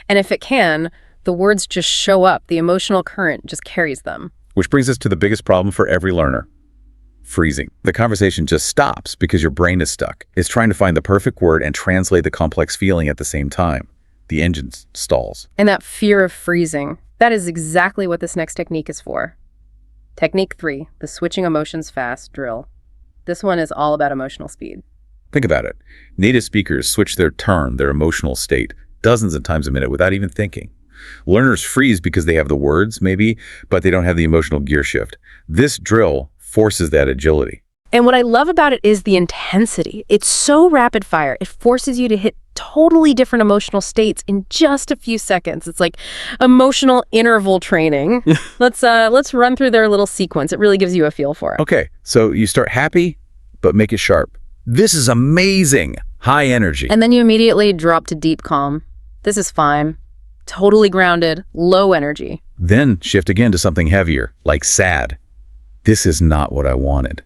And if it can, the words just show up. The emotional current just carries them. Which brings us to the biggest problem for every learner. Freezing. The conversation just stops because your brain is stuck. It's trying to find the perfect word and translate the complex feeling at the same time. The engine stalls. And that fear of freezing, that is exactly what this next technique is for. Technique 3, the switching emotions fast drill. This one is all about emotional speed. Think about it. Native speakers switch their turn, their emotional state, dozens of times a minute without even thinking. Learners freeze because they have the words, maybe, but they don't have the emotional gear shift. This drill forces that agility. And what I love about it is the intensity. It's so rapid fire. It forces you to hit totally different emotional states in just a few seconds. It's like emotional interval training. Let's run through their little sequence. It really gives you a feel for it. Okay, so you start happy, but make it sharp. This is amazing. High energy. And then you immediately drop to deep calm. This is fine. Totally grounded, low energy. Then shift again to something heavier, like sad. This is not what I wanted.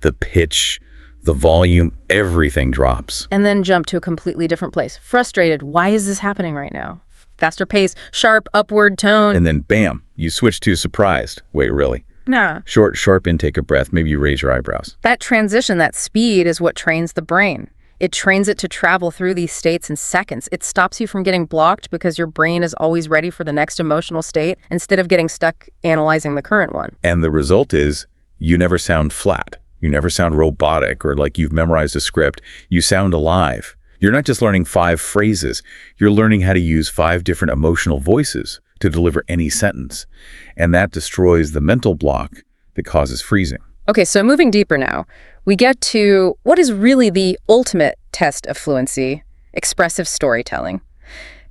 The pitch, the volume, everything drops. And then jump to a completely different place. Frustrated. Why is this happening right now? Faster pace, sharp, upward tone. And then bam, you switch to surprised. Wait, really? Nah. Short, sharp intake of breath. Maybe you raise your eyebrows. That transition, that speed is what trains the brain. It trains it to travel through these states in seconds. It stops you from getting blocked because your brain is always ready for the next emotional state instead of getting stuck analyzing the current one. And the result is you never sound flat. You never sound robotic or like you've memorized a script. You sound alive. You're not just learning 5 phrases. You're learning how to use 5 different emotional voices to deliver any sentence. And that destroys the mental block that causes freezing. Okay, so moving deeper now, we get to what is really the ultimate test of fluency, expressive storytelling.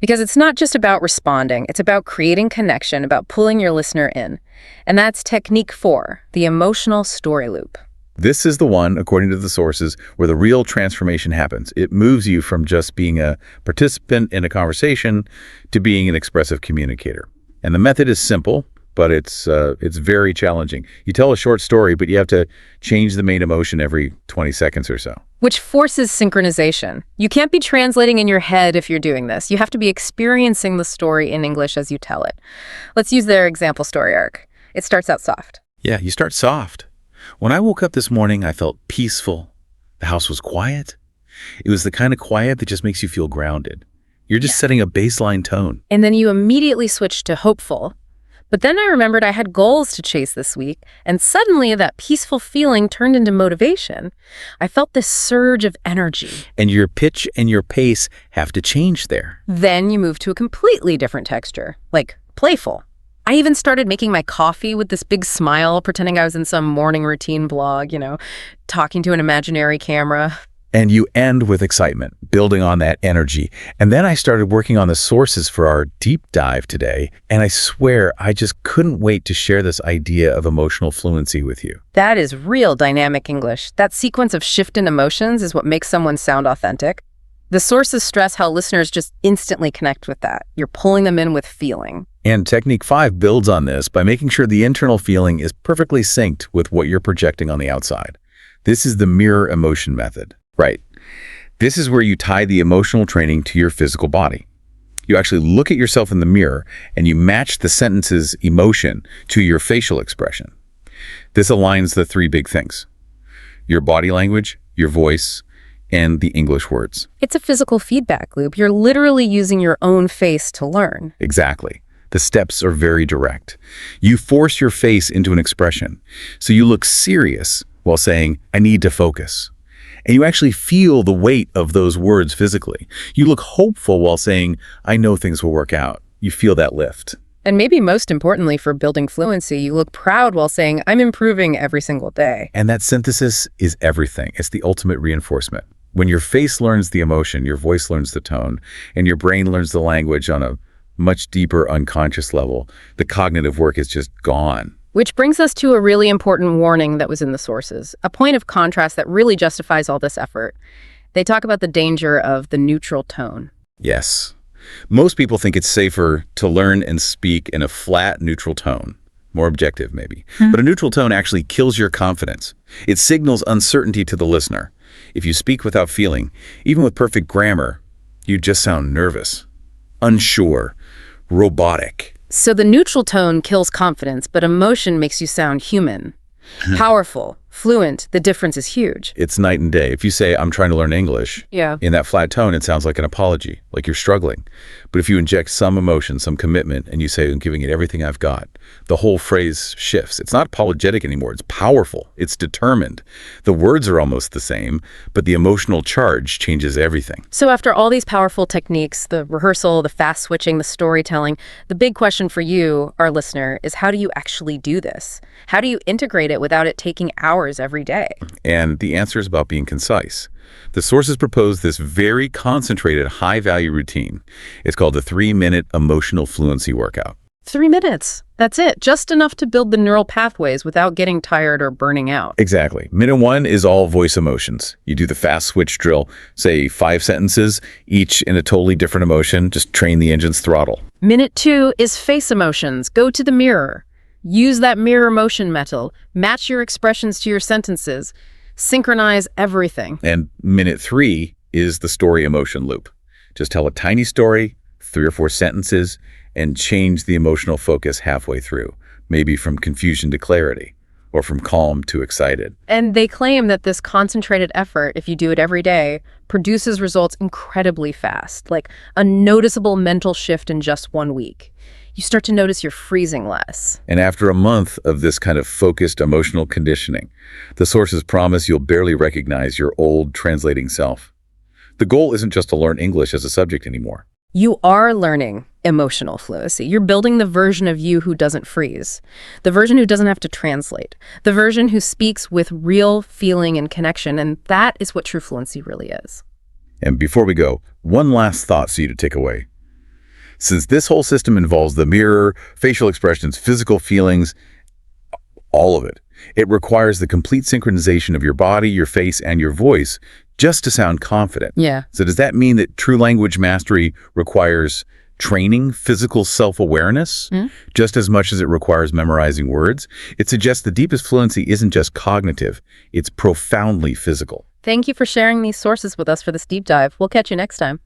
Because it's not just about responding, it's about creating connection, about pulling your listener in. And that's technique 4, the emotional story loop. This is the one, according to the sources, where the real transformation happens. It moves you from just being a participant in a conversation to being an expressive communicator. And the method is simple, but it's very challenging. You tell a short story, but you have to change the main emotion every 20 seconds or so. Which forces synchronization. You can't be translating in your head if you're doing this. You have to be experiencing the story in English as you tell it. Let's use their example story arc. It starts out soft. Yeah, you start soft. When I woke up this morning, I felt peaceful. The house was quiet. It was the kind of quiet that just makes you feel grounded. You're just setting a baseline tone. And then you immediately switch to hopeful. But then I remembered I had goals to chase this week, and suddenly that peaceful feeling turned into motivation. I felt this surge of energy. And your pitch and your pace have to change there. Then you move to a completely different texture, like playful. I even started making my coffee with this big smile, pretending I was in some morning routine blog, talking to an imaginary camera. And you end with excitement, building on that energy. And then I started working on the sources for our deep dive today, and I swear I just couldn't wait to share this idea of emotional fluency with you. That is real dynamic English. That sequence of shift in emotions is what makes someone sound authentic. The sources stress how listeners just instantly connect with that. You're pulling them in with feeling. And Technique 5 builds on this by making sure the internal feeling is perfectly synced with what you're projecting on the outside. This is the mirror emotion method. Right. This is where you tie the emotional training to your physical body. You actually look at yourself in the mirror and you match the sentence's emotion to your facial expression. This aligns the 3 big things: your body language, your voice, and the English words. It's a physical feedback loop. You're literally using your own face to learn. Exactly. The steps are very direct. You force your face into an expression. So you look serious while saying, "I need to focus." And you actually feel the weight of those words physically. You look hopeful while saying, "I know things will work out." You feel that lift. And maybe most importantly for building fluency, you look proud while saying, "I'm improving every single day." And that synthesis is everything. It's the ultimate reinforcement. When your face learns the emotion, your voice learns the tone, and your brain learns the language on a much deeper unconscious level, the cognitive work is just gone. Which brings us to a really important warning that was in the sources, a point of contrast that really justifies all this effort. They talk about the danger of the neutral tone. Yes. Most people think it's safer to learn and speak in a flat, neutral tone. More objective, maybe. But a neutral tone actually kills your confidence. It signals uncertainty to the listener. If you speak without feeling, even with perfect grammar, you just sound nervous, unsure, robotic. So the neutral tone kills confidence, but emotion makes you sound human. Powerful, fluent, the difference is huge. It's night and day. If you say, "I'm trying to learn English," in that flat tone, it sounds like an apology, like you're struggling. But if you inject some emotion, some commitment, and you say, "I'm giving it everything I've got," the whole phrase shifts. It's not apologetic anymore. It's powerful. It's determined. The words are almost the same, but the emotional charge changes everything. So after all these powerful techniques, the rehearsal, the fast switching, the storytelling, the big question for you, our listener, is how do you actually do this? How do you integrate it without it taking hours hours every day? And the answer is about being concise. The sources propose this very concentrated, high-value routine. It's called the 3-minute emotional fluency workout. 3 minutes. That's it. Just enough to build the neural pathways without getting tired or burning out. Exactly. Minute 1 is all voice emotions. You do the fast switch drill, say 5 sentences, each in a totally different emotion. Just train the engine's throttle. Minute 2 is face emotions. Go to the mirror. Use that mirror motion metal. Match your expressions to your sentences. Synchronize everything. And minute 3 is the story emotion loop. Just tell a tiny story, 3 or 4 sentences, and change the emotional focus halfway through, maybe from confusion to clarity, or from calm to excited. And they claim that this concentrated effort, if you do it every day, produces results incredibly fast, like a noticeable mental shift in just 1 week. You start to notice you're freezing less. And after a month of this kind of focused emotional conditioning, the sources promise you'll barely recognize your old translating self. The goal isn't just to learn English as a subject anymore. You are learning emotional fluency. You're building the version of you who doesn't freeze, the version who doesn't have to translate, the version who speaks with real feeling and connection, and that is what true fluency really is. And before we go, one last thought for you to take away. Since this whole system involves the mirror, facial expressions, physical feelings, all of it, it requires the complete synchronization of your body, your face, and your voice just to sound confident. Yeah. So does that mean that true language mastery requires training, physical self-awareness, just as much as it requires memorizing words? It suggests the deepest fluency isn't just cognitive, it's profoundly physical. Thank you for sharing these sources with us for this deep dive. We'll catch you next time.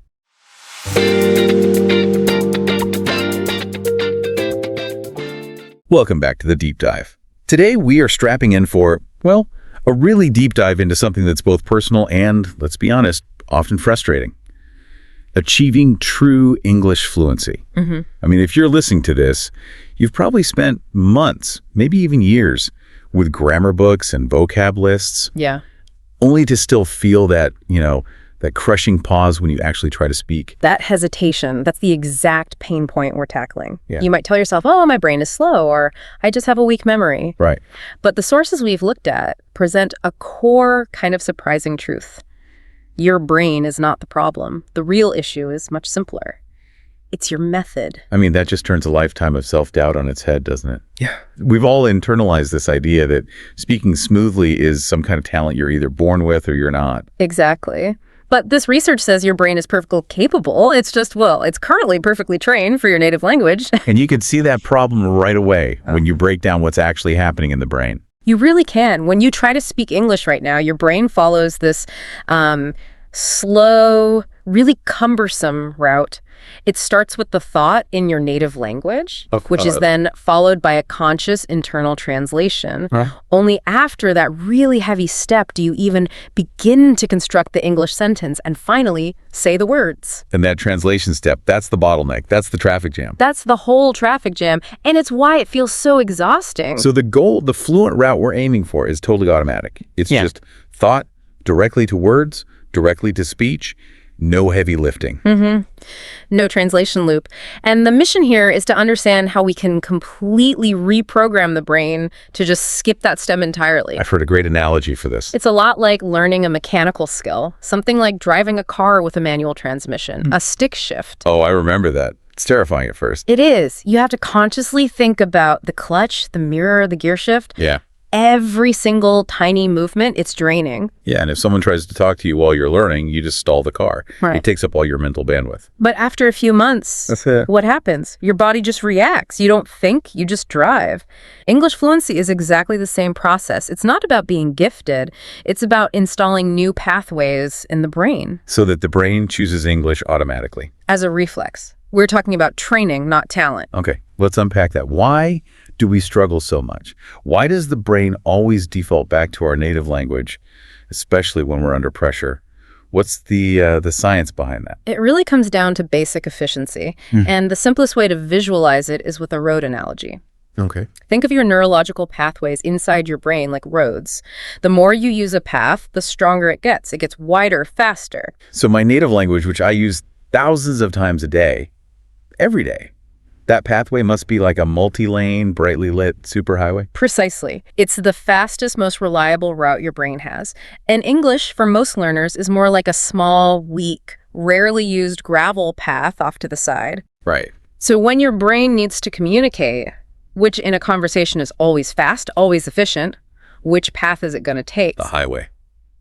Welcome back to the Deep Dive. Today we are strapping in for, well, a really deep dive into something that's both personal and, let's be honest, often frustrating. Achieving true English fluency. I mean, if you're listening to this, you've probably spent months, maybe even years, with grammar books and vocab lists, Yeah. only to still feel that, that crushing pause when you actually try to speak. That hesitation, that's the exact pain point we're tackling. Yeah. You might tell yourself, oh, my brain is slow, or I just have a weak memory. Right. But the sources we've looked at present a core kind of surprising truth. Your brain is not the problem. The real issue is much simpler. It's your method. I mean, that just turns a lifetime of self-doubt on its head, doesn't it? Yeah. We've all internalized this idea that speaking smoothly is some kind of talent you're either born with or you're not. Exactly. But this research says your brain is perfectly capable. It's just, well, it's currently perfectly trained for your native language. And you can see that problem right away when you break down what's actually happening in the brain. You really can. When you try to speak English right now, your brain follows this slow, really cumbersome route. It starts with the thought in your native language, which is then followed by a conscious internal translation. Only after that really heavy step do you even begin to construct the English sentence and finally say the words. And that translation step, that's the bottleneck. That's the traffic jam. That's the whole traffic jam, and it's why it feels so exhausting. So the goal, the fluent route we're aiming for is totally automatic. It's just thought directly to words, directly to speech, no heavy lifting. No translation loop. And the mission here is to understand how we can completely reprogram the brain to just skip that step entirely. I've heard a great analogy for this. It's a lot like learning a mechanical skill, something like driving a car with a manual transmission, a stick shift. Oh, I remember that. It's terrifying at first. It is. You have to consciously think about the clutch, the mirror, the gear shift. Yeah. Every single tiny movement, it's draining. Yeah, and if someone tries to talk to you while you're learning, you just stall the car. Right. It takes up all your mental bandwidth. But after a few months, That's it. what happens? Your body just reacts. You don't think, you just drive. English fluency is exactly the same process. It's not about being gifted. It's about installing new pathways in the brain. So that the brain chooses English automatically. As a reflex. We're talking about training, not talent. Okay, let's unpack that. Why do we struggle so much? Why does the brain always default back to our native language, especially when we're under pressure? What's the science behind that? It really comes down to basic efficiency. And the simplest way to visualize it is with a road analogy. Okay. Think of your neurological pathways inside your brain like roads. The more you use a path, the stronger it gets. It gets wider, faster. So my native language, which I use thousands of times a day, every day, That pathway must be like a multi-lane, brightly lit superhighway? Precisely. It's the fastest, most reliable route your brain has. And English, for most learners, is more like a small, weak, rarely used gravel path off to the side. Right. So when your brain needs to communicate, which in a conversation is always fast, always efficient, which path is it going to take? The highway.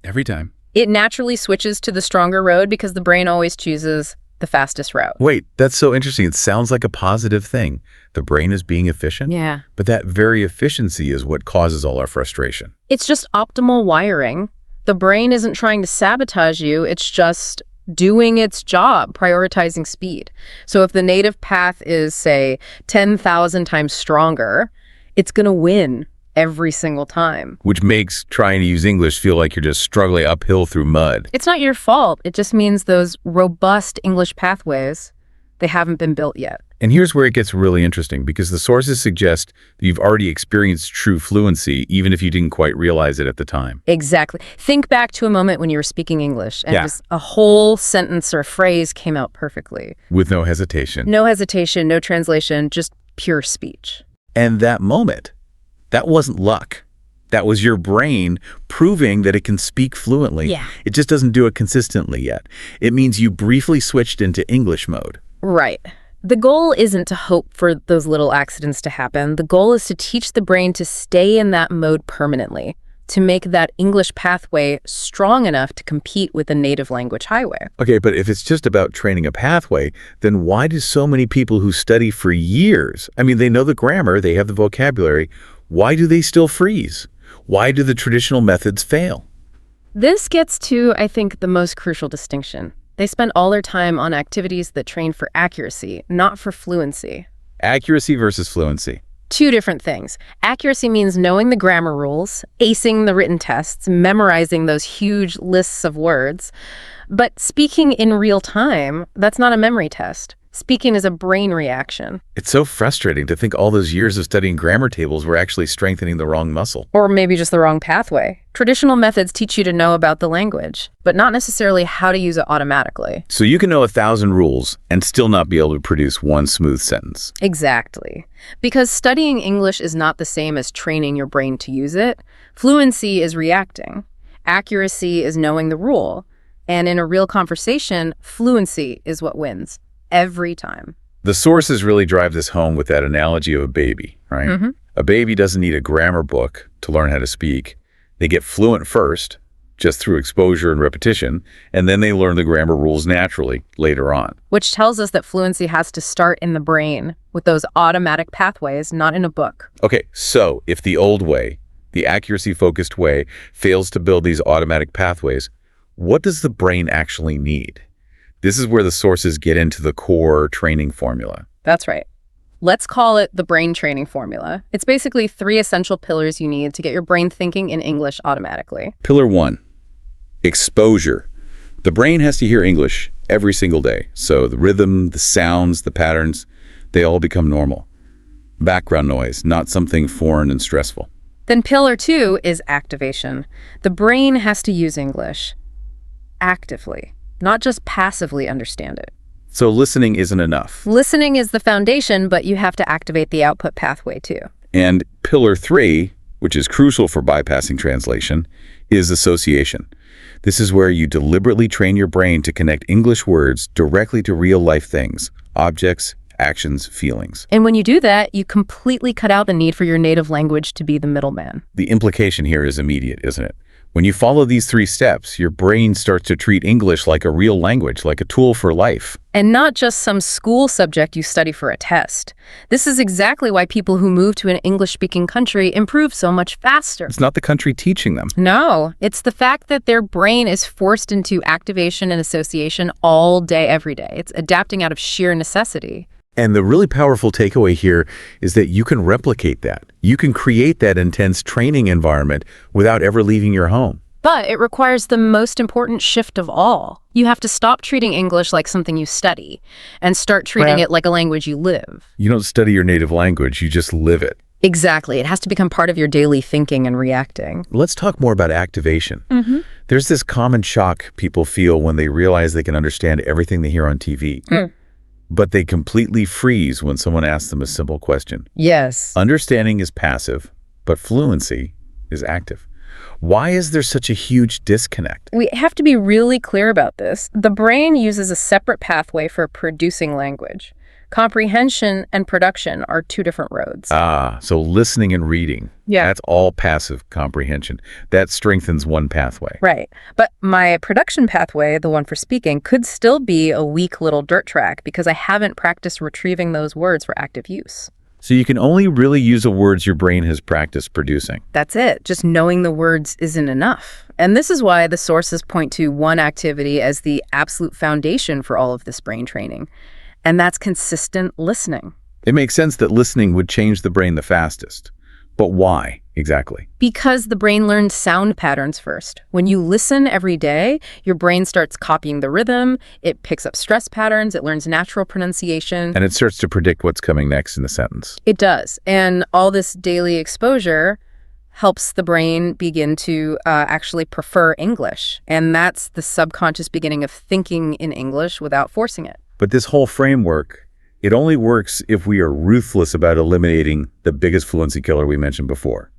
Every time. It naturally switches to the stronger road because the brain always chooses the fastest route. Wait, that's so interesting. It sounds like a positive thing. The brain is being efficient? Yeah. But that very efficiency is what causes all our frustration. It's just optimal wiring. The brain isn't trying to sabotage you. It's just doing its job, prioritizing speed. So if the native path is, say, 10,000 times stronger, it's going to win every single time. Which makes trying to use English feel like you're just struggling uphill through mud. It's not your fault. It just means those robust English pathways, they haven't been built yet. And here's where it gets really interesting, because the sources suggest that you've already experienced true fluency, even if you didn't quite realize it at the time. Exactly. Think back to a moment when you were speaking English and Yeah. just a whole sentence or phrase came out perfectly. With no hesitation. No hesitation, no translation, just pure speech. And that moment, that wasn't luck. That was your brain proving that it can speak fluently. Yeah. It just doesn't do it consistently yet. It means you briefly switched into English mode. Right. The goal isn't to hope for those little accidents to happen. The goal is to teach the brain to stay in that mode permanently, to make that English pathway strong enough to compete with the native language highway. Okay, but if it's just about training a pathway, then why do so many people who study for years, I mean, they know the grammar, they have the vocabulary, why do they still freeze? Why do the traditional methods fail? This gets to, I think, the most crucial distinction. They spend all their time on activities that train for accuracy, not for fluency. Accuracy versus fluency. Two different things. Accuracy means knowing the grammar rules, acing the written tests, memorizing those huge lists of words. But speaking in real time, that's not a memory test. Speaking is a brain reaction. It's so frustrating to think all those years of studying grammar tables were actually strengthening the wrong muscle. Or maybe just the wrong pathway. Traditional methods teach you to know about the language, but not necessarily how to use it automatically. So you can know 1,000 rules and still not be able to produce one smooth sentence. Exactly. Because studying English is not the same as training your brain to use it. Fluency is reacting. Accuracy is knowing the rule. And in a real conversation, fluency is what wins. Every time. The sources really drive this home with that analogy of a baby, right? Mm-hmm. A baby doesn't need a grammar book to learn how to speak. They get fluent first, just through exposure and repetition, and then they learn the grammar rules naturally later on. Which tells us that fluency has to start in the brain with those automatic pathways, not in a book. Okay, so if the old way, the accuracy-focused way, fails to build these automatic pathways, what does the brain actually need? This is where the sources get into the core training formula. That's right. Let's call it the brain training formula. It's basically 3 essential pillars you need to get your brain thinking in English automatically. Pillar 1, exposure. The brain has to hear English every single day. So the rhythm, the sounds, the patterns, they all become normal. Background noise, not something foreign and stressful. Then pillar 2 is activation. The brain has to use English actively, not just passively understand it. So listening isn't enough. Listening is the foundation, but you have to activate the output pathway too. And pillar 3, which is crucial for bypassing translation, is association. This is where you deliberately train your brain to connect English words directly to real-life things, objects, actions, feelings. And when you do that, you completely cut out the need for your native language to be the middleman. The implication here is immediate, isn't it? When you follow these 3 steps, your brain starts to treat English like a real language, like a tool for life. And not just some school subject you study for a test. This is exactly why people who move to an English-speaking country improve so much faster. It's not the country teaching them. No, it's the fact that their brain is forced into activation and association all day, every day. It's adapting out of sheer necessity. And the really powerful takeaway here is that you can replicate that. You can create that intense training environment without ever leaving your home. But it requires the most important shift of all. You have to stop treating English like something you study and start treating it like a language you live. You don't study your native language, you just live it. Exactly. It has to become part of your daily thinking and reacting. Let's talk more about activation. There's this common shock people feel when they realize they can understand everything they hear on TV. but they completely freeze when someone asks them a simple question. Yes. Understanding is passive, but fluency is active. Why is there such a huge disconnect? We have to be really clear about this. The brain uses a separate pathway for producing language. Comprehension and production are two different roads. So listening and reading. Yeah. That's all passive comprehension. That strengthens one pathway. Right. But my production pathway, the one for speaking, could still be a weak little dirt track because I haven't practiced retrieving those words for active use. So you can only really use the words your brain has practiced producing. That's it. Just knowing the words isn't enough. And this is why the sources point to one activity as the absolute foundation for all of this brain training. And that's consistent listening. It makes sense that listening would change the brain the fastest. But why exactly? Because the brain learns sound patterns first. When you listen every day, your brain starts copying the rhythm, it picks up stress patterns, it learns natural pronunciation. And it starts to predict what's coming next in the sentence. It does. And all this daily exposure helps the brain begin to actually prefer English. And that's the subconscious beginning of thinking in English without forcing it. But this whole framework, it only works if we are ruthless about eliminating the biggest fluency killer we mentioned before,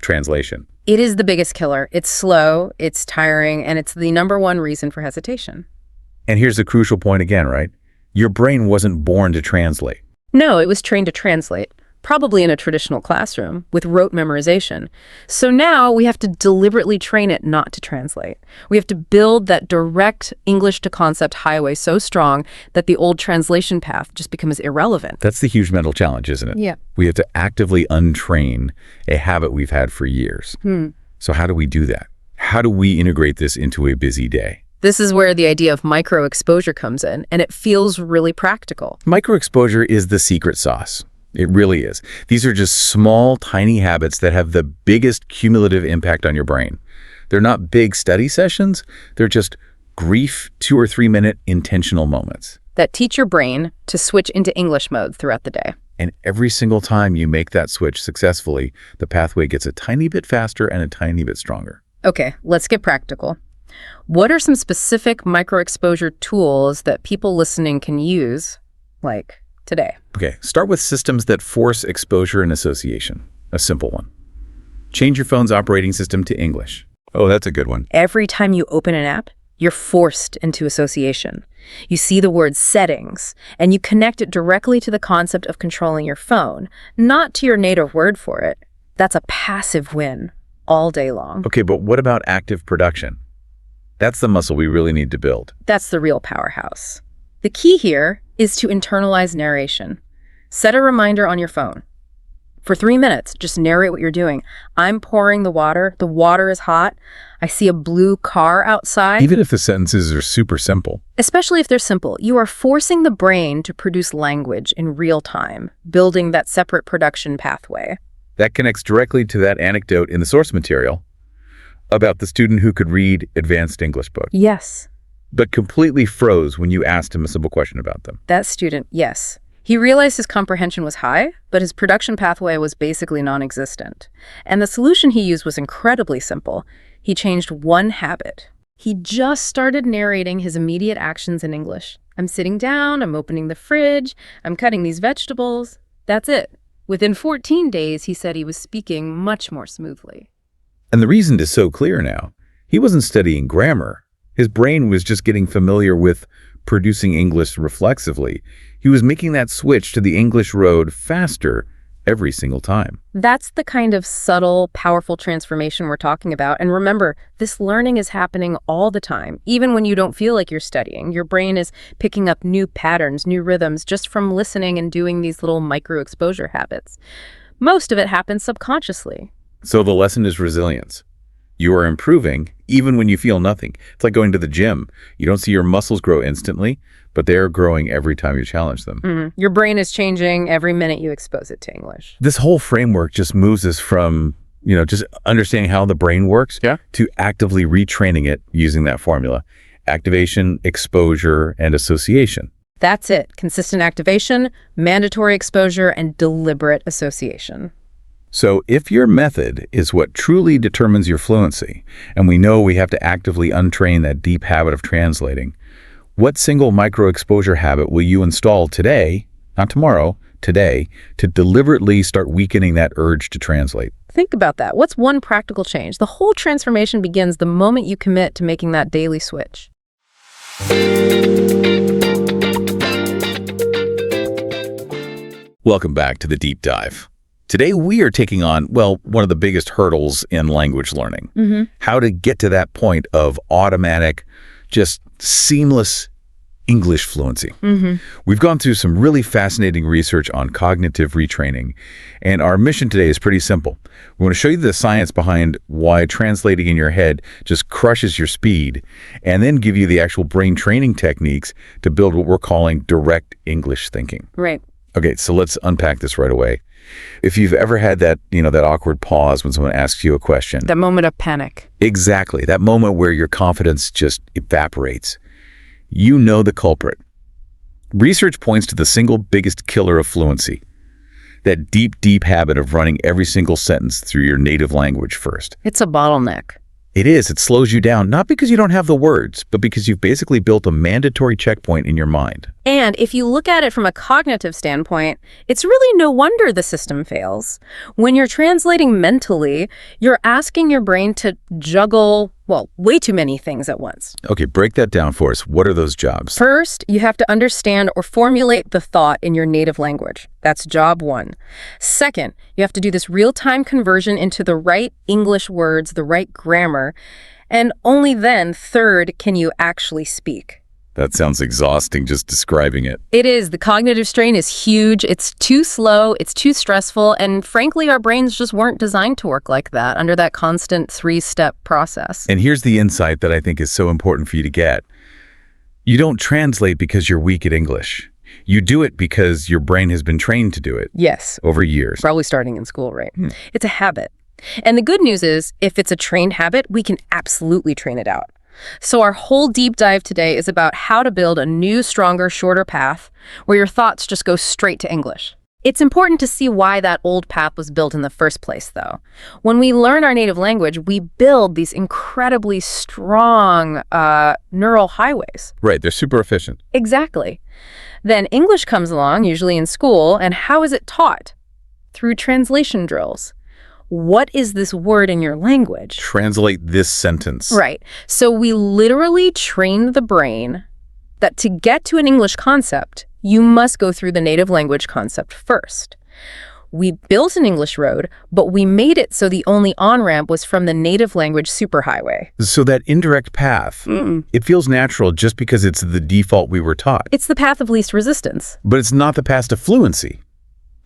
translation. It is the biggest killer. It's slow, it's tiring, and it's the number one reason for hesitation. And here's the crucial point again, right? Your brain wasn't born to translate. No, it was trained to translate, probably in a traditional classroom with rote memorization. So now we have to deliberately train it not to translate. We have to build that direct English to concept highway so strong that the old translation path just becomes irrelevant. That's the huge mental challenge, isn't it? Yeah. We have to actively untrain a habit we've had for years. So how do we do that? How do we integrate this into a busy day? This is where the idea of micro-exposure comes in, and it feels really practical. Microexposure is the secret sauce. It really is. These are just small, tiny habits that have the biggest cumulative impact on your brain. They're not big study sessions. They're just brief 2 or 3 minute intentional moments. That teach your brain to switch into English mode throughout the day. And every single time you make that switch successfully, the pathway gets a tiny bit faster and a tiny bit stronger. Okay, let's get practical. What are some specific micro-exposure tools that people listening can use, like today? Okay, start with systems that force exposure and association. A simple one. Change your phone's operating system to English. Oh, that's a good one. Every time you open an app, you're forced into association. You see the word settings, and you connect it directly to the concept of controlling your phone, not to your native word for it. That's a passive win all day long. Okay, but what about active production? That's the muscle we really need to build. That's the real powerhouse. The key here is to internalize narration. Set a reminder on your phone. For 3 minutes, just narrate what you're doing. I'm pouring the water is hot. I see a blue car outside. Even if the sentences are super simple. Especially if they're simple, you are forcing the brain to produce language in real time, building that separate production pathway. That connects directly to that anecdote in the source material about the student who could read advanced English books, Yes, but completely froze when you asked him a simple question about them. that student, yes. He realized his comprehension was high, but his production pathway was basically non-existent. And the solution he used was incredibly simple. He changed one habit. He just started narrating his immediate actions in English. I'm sitting down, I'm opening the fridge, I'm cutting these vegetables. That's it. Within 14 days, he said he was speaking much more smoothly. And the reason is so clear now. He wasn't studying grammar. His brain was just getting familiar with producing English reflexively. He was making that switch to the English road faster every single time. That's the kind of subtle, powerful transformation we're talking about. And remember, this learning is happening all the time. Even when you don't feel like you're studying, your brain is picking up new patterns, new rhythms, just from listening and doing these little micro-exposure habits. Most of it happens subconsciously. So the lesson is resilience. You are improving even when you feel nothing. It's like going to the gym. You don't see your muscles grow instantly, but they are growing every time you challenge them. Your brain is changing every minute you expose it to English. This whole framework just moves us from, just understanding how the brain works to actively retraining it using that formula. Activation, exposure, and association. That's it. Consistent activation, mandatory exposure, and deliberate association. So if your method is what truly determines your fluency, and we know we have to actively untrain that deep habit of translating, What single micro-exposure habit will you install today, not tomorrow, today, to deliberately start weakening that urge to translate? Think about that. What's one practical change? The whole transformation begins the moment you commit to making that daily switch. Welcome back to the Deep Dive. Today we are taking on, well, one of the biggest hurdles in language learning. How to get to that point of automatic, just seamless English fluency. We've gone through some really fascinating research on cognitive retraining, and our mission today is pretty simple. We want to show you the science behind why translating in your head just crushes your speed, and then give you the actual brain training techniques to build what we're calling direct English thinking. Right. Okay, so let's unpack this right away. If you've ever had that, that awkward pause when someone asks you a question. That moment of panic. Exactly. That moment where your confidence just evaporates. You know the culprit. Research points to the single biggest killer of fluency. That deep, deep habit of running every single sentence through your native language first. It's a bottleneck. It is. It slows you down, not because you don't have the words, but because you've basically built a mandatory checkpoint in your mind. And if you look at it from a cognitive standpoint, it's really no wonder the system fails. When you're translating mentally, you're asking your brain to juggle, way too many things at once. Okay, break that down for us. What are those jobs? First, you have to understand or formulate the thought in your native language. That's job one. Second, you have to do this real-time conversion into the right English words, the right grammar. And only then, third, can you actually speak. That sounds exhausting just describing it. It is. The cognitive strain is huge. It's too slow. It's too stressful. And frankly, our brains just weren't designed to work like that under that constant three-step process. And here's the insight that I think is so important for you to get. You don't translate because you're weak at English. You do it because your brain has been trained to do it. Yes. Over years. Probably starting in school, right? It's a habit. And the good news is, if it's a trained habit, we can absolutely train it out. So our whole deep dive today is about how to build a new, stronger, shorter path where your thoughts just go straight to English. It's important to see why that old path was built in the first place, though. When we learn our native language, we build these incredibly strong neural highways. Right, they're super efficient. Exactly. Then English comes along, usually in school, and how is it taught? Through translation drills. What is this word in your language? Translate this sentence. Right. So we literally trained the brain that to get to an English concept, you must go through the native language concept first. We built an English road, but we made it so the only on-ramp was from the native language superhighway. So that indirect path, it feels natural just because it's the default we were taught. It's the path of least resistance. But it's not the path to fluency.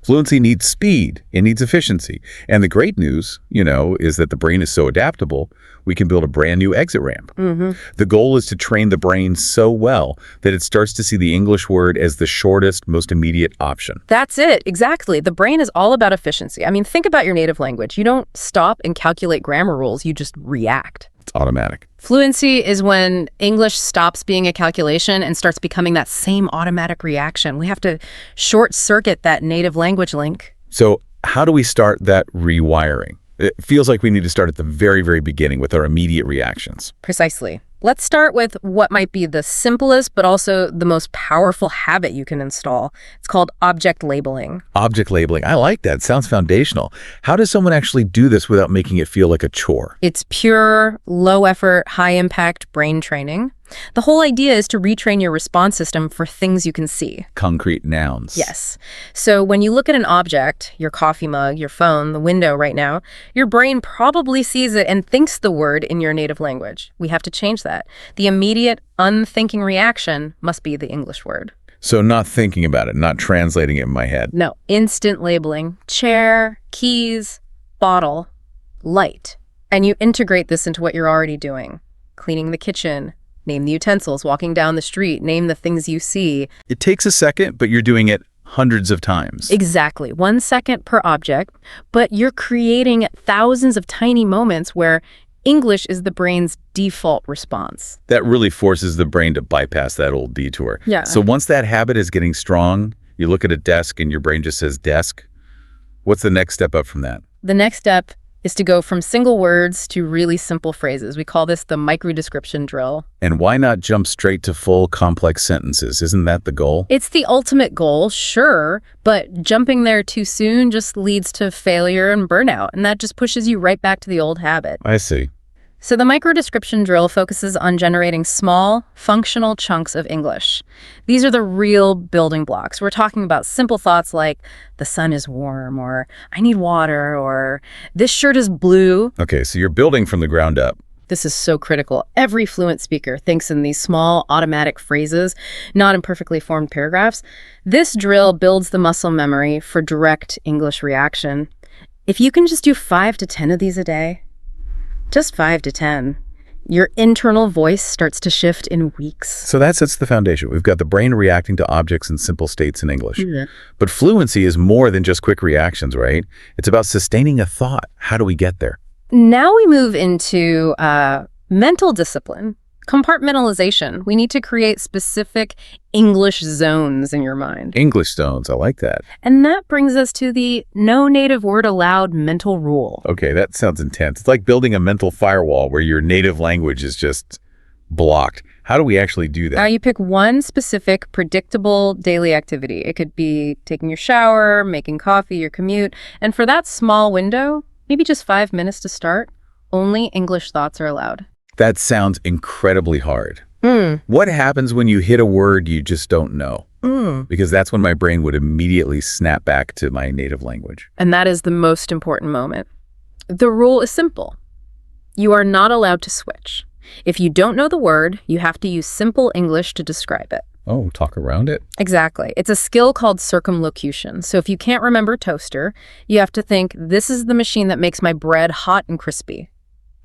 Fluency needs speed. It needs efficiency. And the great news, is that the brain is so adaptable, we can build a brand new exit ramp. The goal is to train the brain so well that it starts to see the English word as the shortest, most immediate option. That's it. Exactly. The brain is all about efficiency. I mean, think about your native language. You don't stop and calculate grammar rules. You just react. It's automatic. Fluency is when English stops being a calculation and starts becoming that same automatic reaction. We have to short-circuit that native language link. So how do we start that rewiring? It feels like we need to start at the very, very beginning with our immediate reactions. Precisely. Let's start with what might be the simplest, but also the most powerful habit you can install. It's called object labeling. Object labeling. I like that. It sounds foundational. How does someone actually do this without making it feel like a chore? It's pure, low-effort, high-impact brain training. The whole idea is to retrain your response system for things you can see. Concrete nouns. Yes. So when you look at an object, your coffee mug, your phone, the window right now, your brain probably sees it and thinks the word in your native language. We have to change that. The immediate, unthinking reaction must be the English word. So not thinking about it, not translating it in my head. No. Instant labeling. Chair, keys, bottle, light. And you integrate this into what you're already doing. Cleaning the kitchen. Name the utensils, walking down the street, name the things you see. It takes a second, but you're doing it hundreds of times. Exactly. 1 second per object, but you're creating thousands of tiny moments where English is the brain's default response. That really forces the brain to bypass that old detour. Yeah. So once that habit is getting strong, you look at a desk and your brain just says desk. What's the next step up from that? The next step is to go from single words to really simple phrases. We call this the microdescription drill. And why not jump straight to full complex sentences? Isn't that the goal? It's the ultimate goal, sure, but jumping there too soon just leads to failure and burnout, and that just pushes you right back to the old habit. I see. So the microdescription drill focuses on generating small, functional chunks of English. These are the real building blocks. We're talking about simple thoughts like, the sun is warm, or I need water, or this shirt is blue. Okay, so you're building from the ground up. This is so critical. Every fluent speaker thinks in these small, automatic phrases, not in perfectly formed paragraphs. This drill builds the muscle memory for direct English reaction. If you can just do 5 to 10 of these a day, just 5 to 10, your internal voice starts to shift in weeks. So that sets the foundation. We've got the brain reacting to objects in simple states in English. Yeah. But fluency is more than just quick reactions, right? It's about sustaining a thought. How do we get there? Now we move into mental discipline, compartmentalization. We need to create specific English zones in your mind. English zones, I like that. And that brings us to the no native word allowed mental rule. Okay, that sounds intense. It's like building a mental firewall where your native language is just blocked. How do we actually do that? Now you pick one specific, predictable daily activity. It could be taking your shower, making coffee, your commute. And for that small window, maybe just 5 minutes to start, only English thoughts are allowed. That sounds incredibly hard. What happens when you hit a word you just don't know? Because that's when my brain would immediately snap back to my native language. And that is the most important moment. The rule is simple. You are not allowed to switch. If you don't know the word, you have to use simple English to describe it. Oh, talk around it? Exactly. It's a skill called circumlocution. So if you can't remember toaster, you have to think, this is the machine that makes my bread hot and crispy.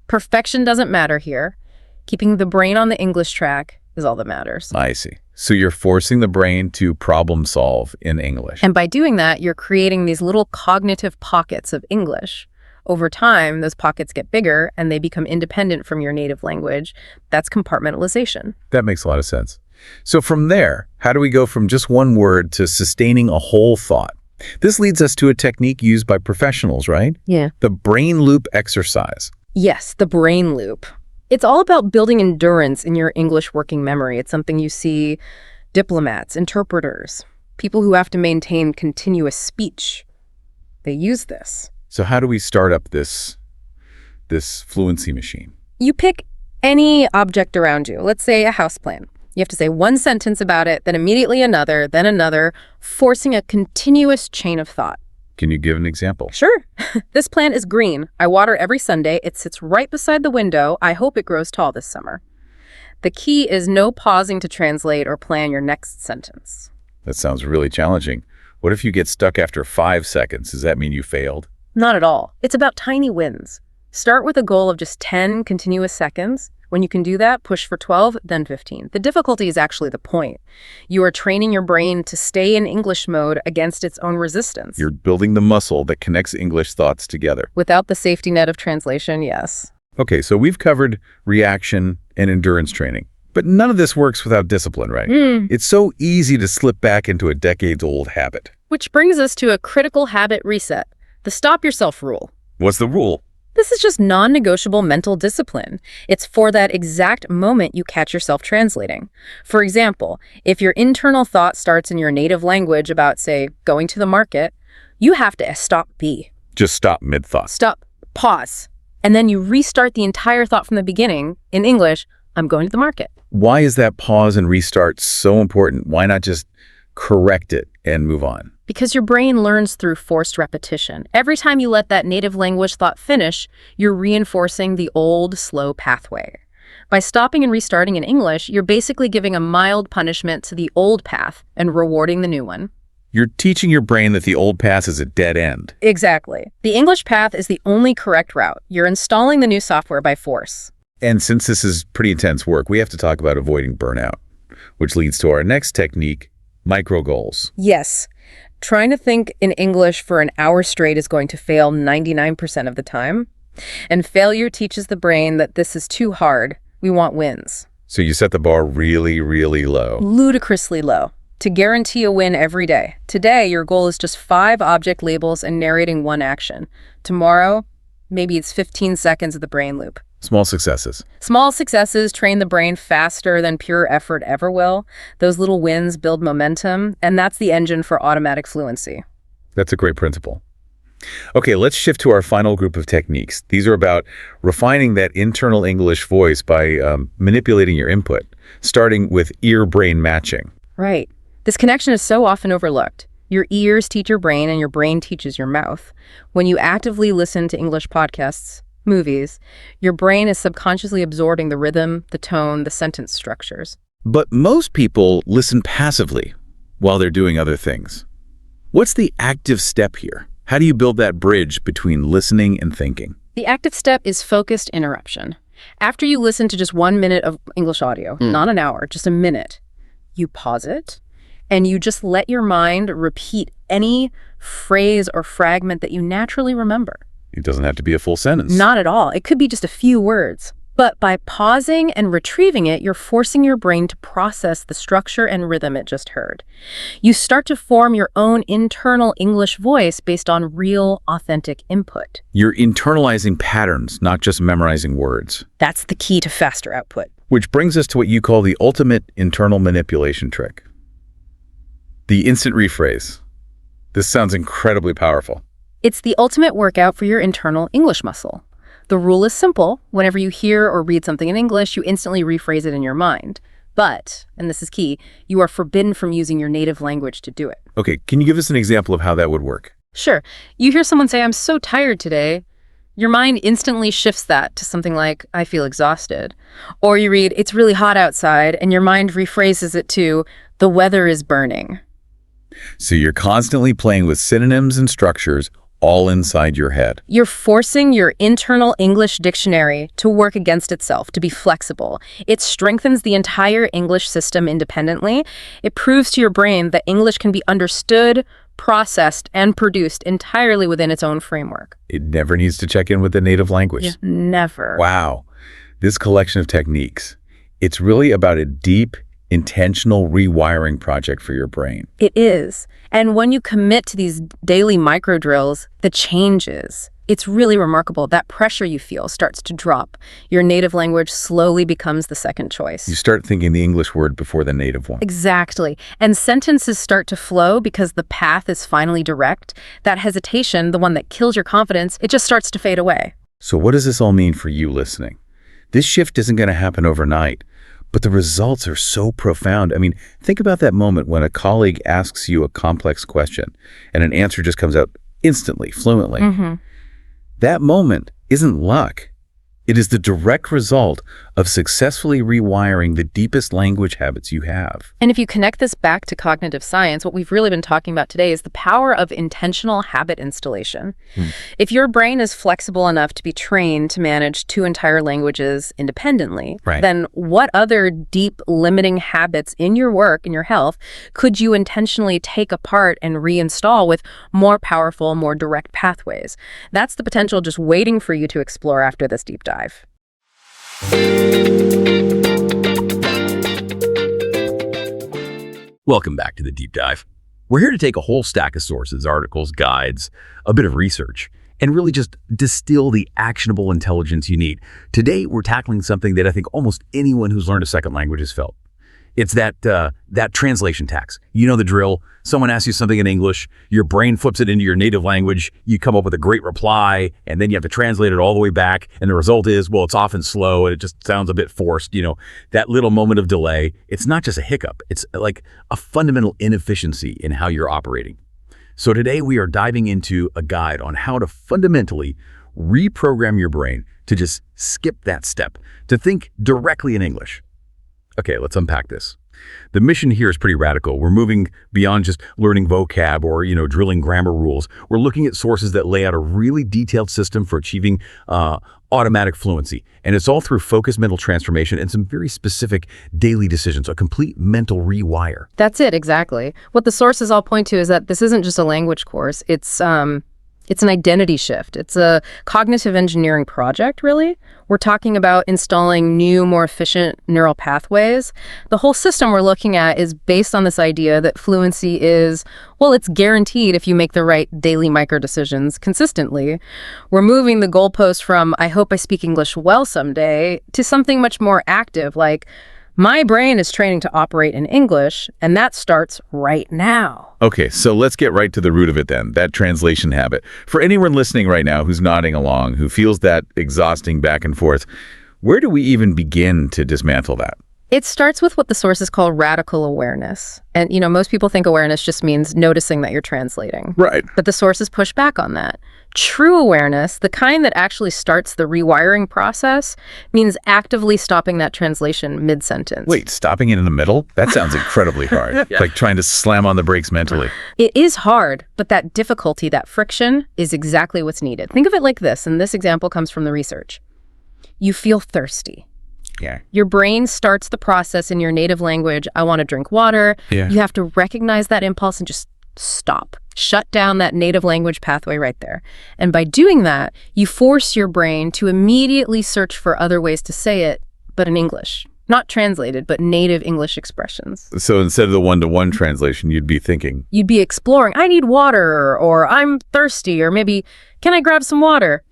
Perfection doesn't matter here. Keeping the brain on the English track is all that matters. I see. So you're forcing the brain to problem solve in English. And by doing that, you're creating these little cognitive pockets of English. Over time, those pockets get bigger and they become independent from your native language. That's compartmentalization. That makes a lot of sense. So from there, how do we go from just one word to sustaining a whole thought? This leads us to a technique used by professionals, right? Yeah. The brain loop exercise. Yes, the brain loop. It's all about building endurance in your English working memory. It's something you see diplomats, interpreters, people who have to maintain continuous speech. They use this. So how do we start up this fluency machine? You pick any object around you. Let's say a houseplant. You have to say one sentence about it, then immediately another, then another, forcing a continuous chain of thought. Can you give an example? Sure. This plant is green. I water every Sunday. It sits right beside the window. I hope it grows tall this summer. The key is no pausing to translate or plan your next sentence. That sounds really challenging. What if you get stuck after 5 seconds? Does that mean you failed? Not at all. It's about tiny wins. Start with a goal of just 10 continuous seconds. When you can do that, push for 12, then 15. The difficulty is actually the point. You are training your brain to stay in English mode against its own resistance. You're building the muscle that connects English thoughts together. Without the safety net of translation, yes. Okay, so we've covered reaction and endurance training. But none of this works without discipline, right? It's so easy to slip back into a decades-old habit. Which brings us to a critical habit reset, the stop yourself rule. What's the rule? This is just non-negotiable mental discipline. It's for that exact moment you catch yourself translating. For example, if your internal thought starts in your native language about, say, going to the market, you have to stop B. Just stop mid-thought. Stop, pause, and then you restart the entire thought from the beginning in English, I'm going to the market. Why is that pause and restart so important? Why not just correct it and move on? Because your brain learns through forced repetition. Every time you let that native language thought finish, you're reinforcing the old, slow pathway. By stopping and restarting in English, you're basically giving a mild punishment to the old path and rewarding the new one. You're teaching your brain that the old path is a dead end. Exactly. The English path is the only correct route. You're installing the new software by force. And since this is pretty intense work, we have to talk about avoiding burnout, which leads to our next technique, micro goals. Yes. Trying to think in English for an hour straight is going to fail 99% of the time. And failure teaches the brain that this is too hard. We want wins. So you set the bar really, really low. Ludicrously low. To guarantee a win every day. Today, your goal is just 5 object labels and narrating 1 action. Tomorrow, Maybe it's 15 seconds of the brain loop. Small successes. Small successes train the brain faster than pure effort ever will. Those little wins build momentum, and that's the engine for automatic fluency. That's a great principle. Okay, let's shift to our final group of techniques. These are about refining that internal English voice by manipulating your input, starting with ear-brain matching. Right. This connection is so often overlooked. Your ears teach your brain, and your brain teaches your mouth. When you actively listen to English podcasts, movies, your brain is subconsciously absorbing the rhythm, the tone, the sentence structures. But most people listen passively while they're doing other things. What's the active step here? How do you build that bridge between listening and thinking? The active step is focused interruption. After you listen to just 1 minute of English audio, not an hour, just a minute, you pause it, and you just let your mind repeat any phrase or fragment that you naturally remember. It doesn't have to be a full sentence. Not at all. It could be just a few words. But by pausing and retrieving it, you're forcing your brain to process the structure and rhythm it just heard. You start to form your own internal English voice based on real, authentic input. You're internalizing patterns, not just memorizing words. That's the key to faster output. Which brings us to what you call the ultimate internal manipulation trick. The instant rephrase. This sounds incredibly powerful. It's the ultimate workout for your internal English muscle. The rule is simple. Whenever you hear or read something in English, you instantly rephrase it in your mind. But, and this is key, you are forbidden from using your native language to do it. Okay, can you give us an example of how that would work? Sure. You hear someone say, "I'm so tired today." Your mind instantly shifts that to something like, "I feel exhausted." Or you read, "It's really hot outside," and your mind rephrases it to, "The weather is burning." So you're constantly playing with synonyms and structures all inside your head. You're forcing your internal English dictionary to work against itself, to be flexible. It strengthens the entire English system independently. It proves to your brain that English can be understood, processed, and produced entirely within its own framework. It never needs to check in with the native language. Yeah, never. Wow. This collection of techniques, it's really about a deep, intentional rewiring project for your brain. It is. And when you commit to these daily micro drills, the changes, it's really remarkable. That pressure you feel starts to drop. Your native language slowly becomes the second choice. You start thinking the English word before the native one. Exactly. And sentences start to flow because the path is finally direct. That hesitation, the one that kills your confidence, it just starts to fade away. So what does this all mean for you listening? This shift isn't going to happen overnight. But the results are so profound. I mean, think about that moment when a colleague asks you a complex question and an answer just comes out instantly, fluently. That moment isn't luck. It is the direct result of successfully rewiring the deepest language habits you have. And if you connect this back to cognitive science, what we've really been talking about today is the power of intentional habit installation. If your brain is flexible enough to be trained to manage 2 entire languages independently, then what other deep limiting habits in your work and your health could you intentionally take apart and reinstall with more powerful, more direct pathways? That's the potential just waiting for you to explore after this deep dive. Welcome back to the Deep Dive. We're here to take a whole stack of sources, articles, guides, a bit of research, and really just distill the actionable intelligence you need. Today, we're tackling something that I think almost anyone who's learned a second language has felt. It's that translation tax. You know the drill. Someone asks you something in English, your brain flips it into your native language, you come up with a great reply, and then you have to translate it all the way back, and the result is, well, it's often slow, and it just sounds a bit forced. You know, that little moment of delay, it's not just a hiccup. It's like a fundamental inefficiency in how you're operating. So today, we are diving into a guide on how to fundamentally reprogram your brain to just skip that step, to think directly in English. Okay, let's unpack this. The mission here is pretty radical. We're moving beyond just learning vocab or, drilling grammar rules. We're looking at sources that lay out a really detailed system for achieving automatic fluency. And it's all through focused mental transformation and some very specific daily decisions, a complete mental rewire. That's it, exactly. What the sources all point to is that this isn't just a language course. It's It's an identity shift. It's a cognitive engineering project, really. We're talking about installing new, more efficient neural pathways. The whole system we're looking at is based on this idea that fluency is, well, it's guaranteed if you make the right daily micro decisions consistently. We're moving the goalpost from, I hope I speak English well someday, to something much more active, like, my brain is training to operate in English, and that starts right now. Okay, so let's get right to the root of it then, that translation habit. For anyone listening right now who's nodding along, who feels that exhausting back and forth, where do we even begin to dismantle that? It starts with what the sources call radical awareness. And, most people think awareness just means noticing that you're translating. Right. But the sources push back on that. True awareness, the kind that actually starts the rewiring process, means actively stopping that translation mid-sentence. Wait, stopping it in the middle? That sounds incredibly hard. Yeah. Like trying to slam on the brakes mentally. It is hard, but that difficulty, that friction, is exactly what's needed. Think of it like this, and this example comes from the research. You feel thirsty. Yeah. Your brain starts the process in your native language. I want to drink water. Yeah. You have to recognize that impulse and just stop. Shut down that native language pathway right there. And by doing that, you force your brain to immediately search for other ways to say it, but in English. Not translated, but native English expressions. So instead of the one-to-one translation, you'd be thinking. You'd be exploring, I need water, or I'm thirsty, or maybe, can I grab some water?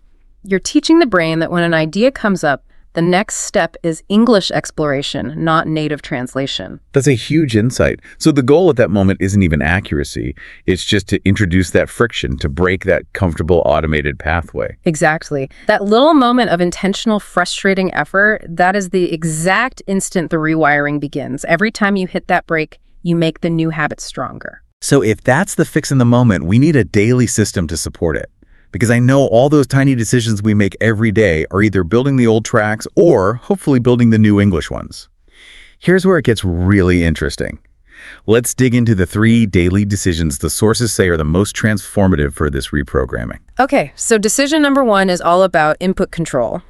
You're teaching the brain that when an idea comes up, the next step is English exploration, not native translation. That's a huge insight. So the goal at that moment isn't even accuracy. It's just to introduce that friction, to break that comfortable automated pathway. Exactly. That little moment of intentional, frustrating effort, that is the exact instant the rewiring begins. Every time you hit that brake, you make the new habit stronger. So if that's the fix in the moment, we need a daily system to support it. Because I know all those tiny decisions we make every day are either building the old tracks or hopefully building the new English ones. Here's where it gets really interesting. Let's dig into the 3 daily decisions the sources say are the most transformative for this reprogramming. Okay, so decision number 1 is all about input control.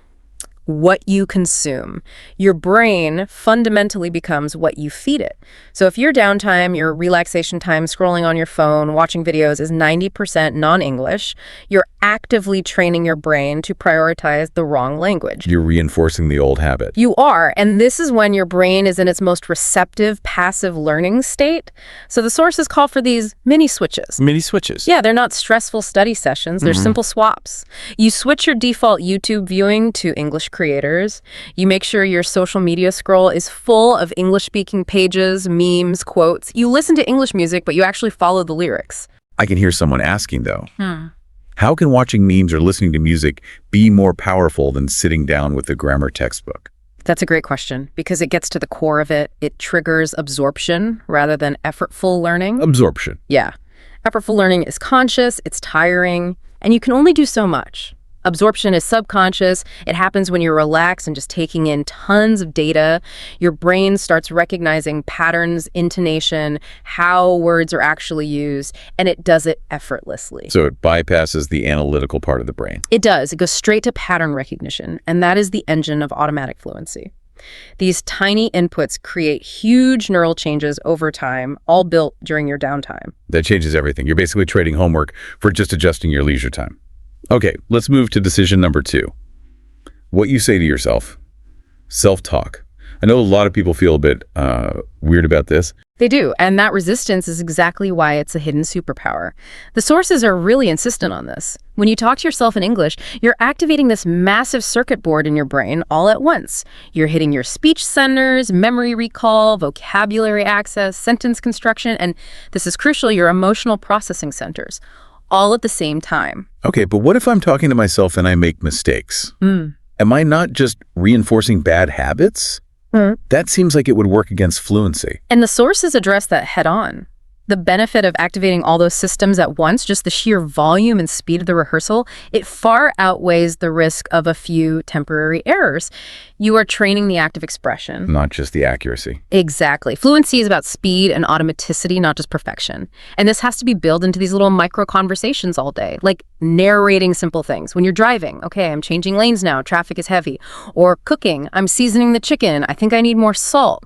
What you consume. Your brain fundamentally becomes what you feed it. So if your downtime, your relaxation time, scrolling on your phone, watching videos is 90% non-English, you're actively training your brain to prioritize the wrong language. You're reinforcing the old habit. You are, and this is when your brain is in its most receptive, passive learning state. So the sources call for these mini switches. Mini switches? Yeah, they're not stressful study sessions. They're simple swaps. You switch your default YouTube viewing to English creators. You make sure your social media scroll is full of English-speaking pages, memes, quotes. You listen to English music, but you actually follow the lyrics. I can hear someone asking, though. How can watching memes or listening to music be more powerful than sitting down with the grammar textbook? That's a great question, because it gets to the core of it. It triggers absorption rather than effortful learning. Absorption. Yeah. Effortful learning is conscious, it's tiring, and you can only do so much. Absorption is subconscious. It happens when you're relaxed and just taking in tons of data. Your brain starts recognizing patterns, intonation, how words are actually used, and it does it effortlessly. So it bypasses the analytical part of the brain. It does. It goes straight to pattern recognition, and that is the engine of automatic fluency. These tiny inputs create huge neural changes over time, all built during your downtime. That changes everything. You're basically trading homework for just adjusting your leisure time. Okay, let's move to decision number 2. What you say to yourself. Self-talk. I know a lot of people feel a bit weird about this. They do, and that resistance is exactly why it's a hidden superpower. The sources are really insistent on this. When you talk to yourself in English, you're activating this massive circuit board in your brain all at once. You're hitting your speech centers, memory recall, vocabulary access, sentence construction, and this is crucial, your emotional processing centers, all at the same time. Okay, but what if I'm talking to myself and I make mistakes? Am I not just reinforcing bad habits? That seems like it would work against fluency. And the sources address that head on. The benefit of activating all those systems at once, just the sheer volume and speed of the rehearsal, it far outweighs the risk of a few temporary errors. You are training the active expression. Not just the accuracy. Exactly. Fluency is about speed and automaticity, not just perfection. And this has to be built into these little micro conversations all day, like narrating simple things. When you're driving, okay, I'm changing lanes now, traffic is heavy. Or cooking, I'm seasoning the chicken, I think I need more salt.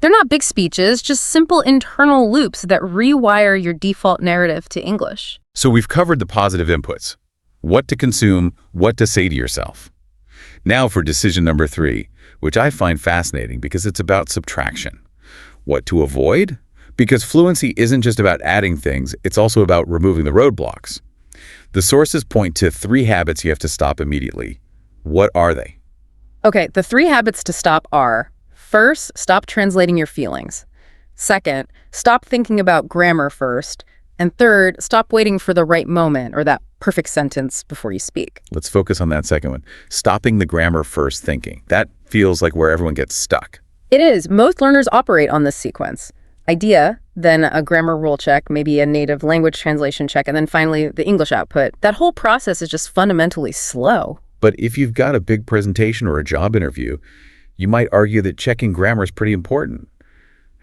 They're not big speeches, just simple internal loops that rewire your default narrative to English. So we've covered the positive inputs. What to consume, what to say to yourself. Now for decision number 3, which I find fascinating because it's about subtraction. What to avoid? Because fluency isn't just about adding things, it's also about removing the roadblocks. The sources point to 3 habits you have to stop immediately. What are they? Okay, the 3 habits to stop are: first, stop translating your feelings. Second, stop thinking about grammar first. And third, stop waiting for the right moment or that perfect sentence before you speak. Let's focus on that second one. Stopping the grammar first thinking. That feels like where everyone gets stuck. It is. Most learners operate on this sequence. Idea, then a grammar rule check, maybe a native language translation check, and then finally the English output. That whole process is just fundamentally slow. But if you've got a big presentation or a job interview, you might argue that checking grammar is pretty important.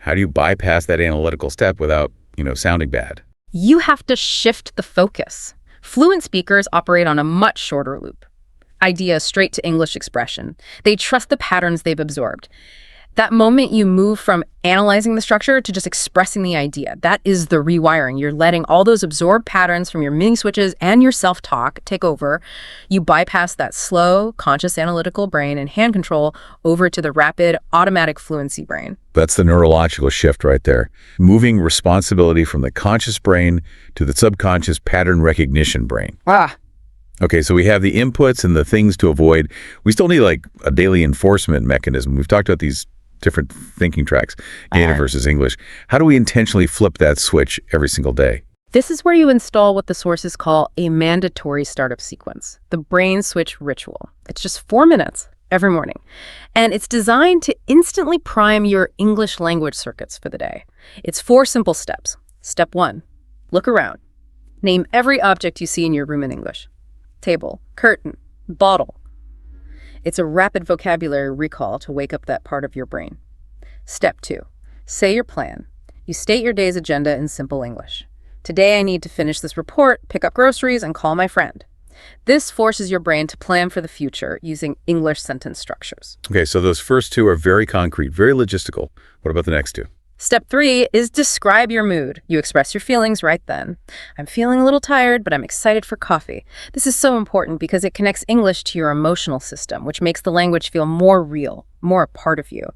How do you bypass that analytical step without, sounding bad? You have to shift the focus. Fluent speakers operate on a much shorter loop. Idea straight to English expression. They trust the patterns they've absorbed. That moment you move from analyzing the structure to just expressing the idea. That is the rewiring. You're letting all those absorbed patterns from your mini switches and your self-talk take over. You bypass that slow, conscious analytical brain and hand control over to the rapid, automatic fluency brain. That's the neurological shift right there. Moving responsibility from the conscious brain to the subconscious pattern recognition brain. Okay, so we have the inputs and the things to avoid. We still need like a daily enforcement mechanism. We've talked about these different thinking tracks, native versus English. How do we intentionally flip that switch every single day? This is where you install what the sources call a mandatory startup sequence, the brain switch ritual. It's just 4 minutes every morning, and it's designed to instantly prime your English language circuits for the day. It's 4 simple steps. Step 1, look around. Name every object you see in your room in English. Table, curtain, bottle. It's a rapid vocabulary recall to wake up that part of your brain. Step 2, say your plan. You state your day's agenda in simple English. Today I need to finish this report, pick up groceries, and call my friend. This forces your brain to plan for the future using English sentence structures. Okay, so those first 2 are very concrete, very logistical. What about the next 2? Step 3 is describe your mood. You express your feelings right then. I'm feeling a little tired, but I'm excited for coffee. This is so important because it connects English to your emotional system, which makes the language feel more real, more a part of you.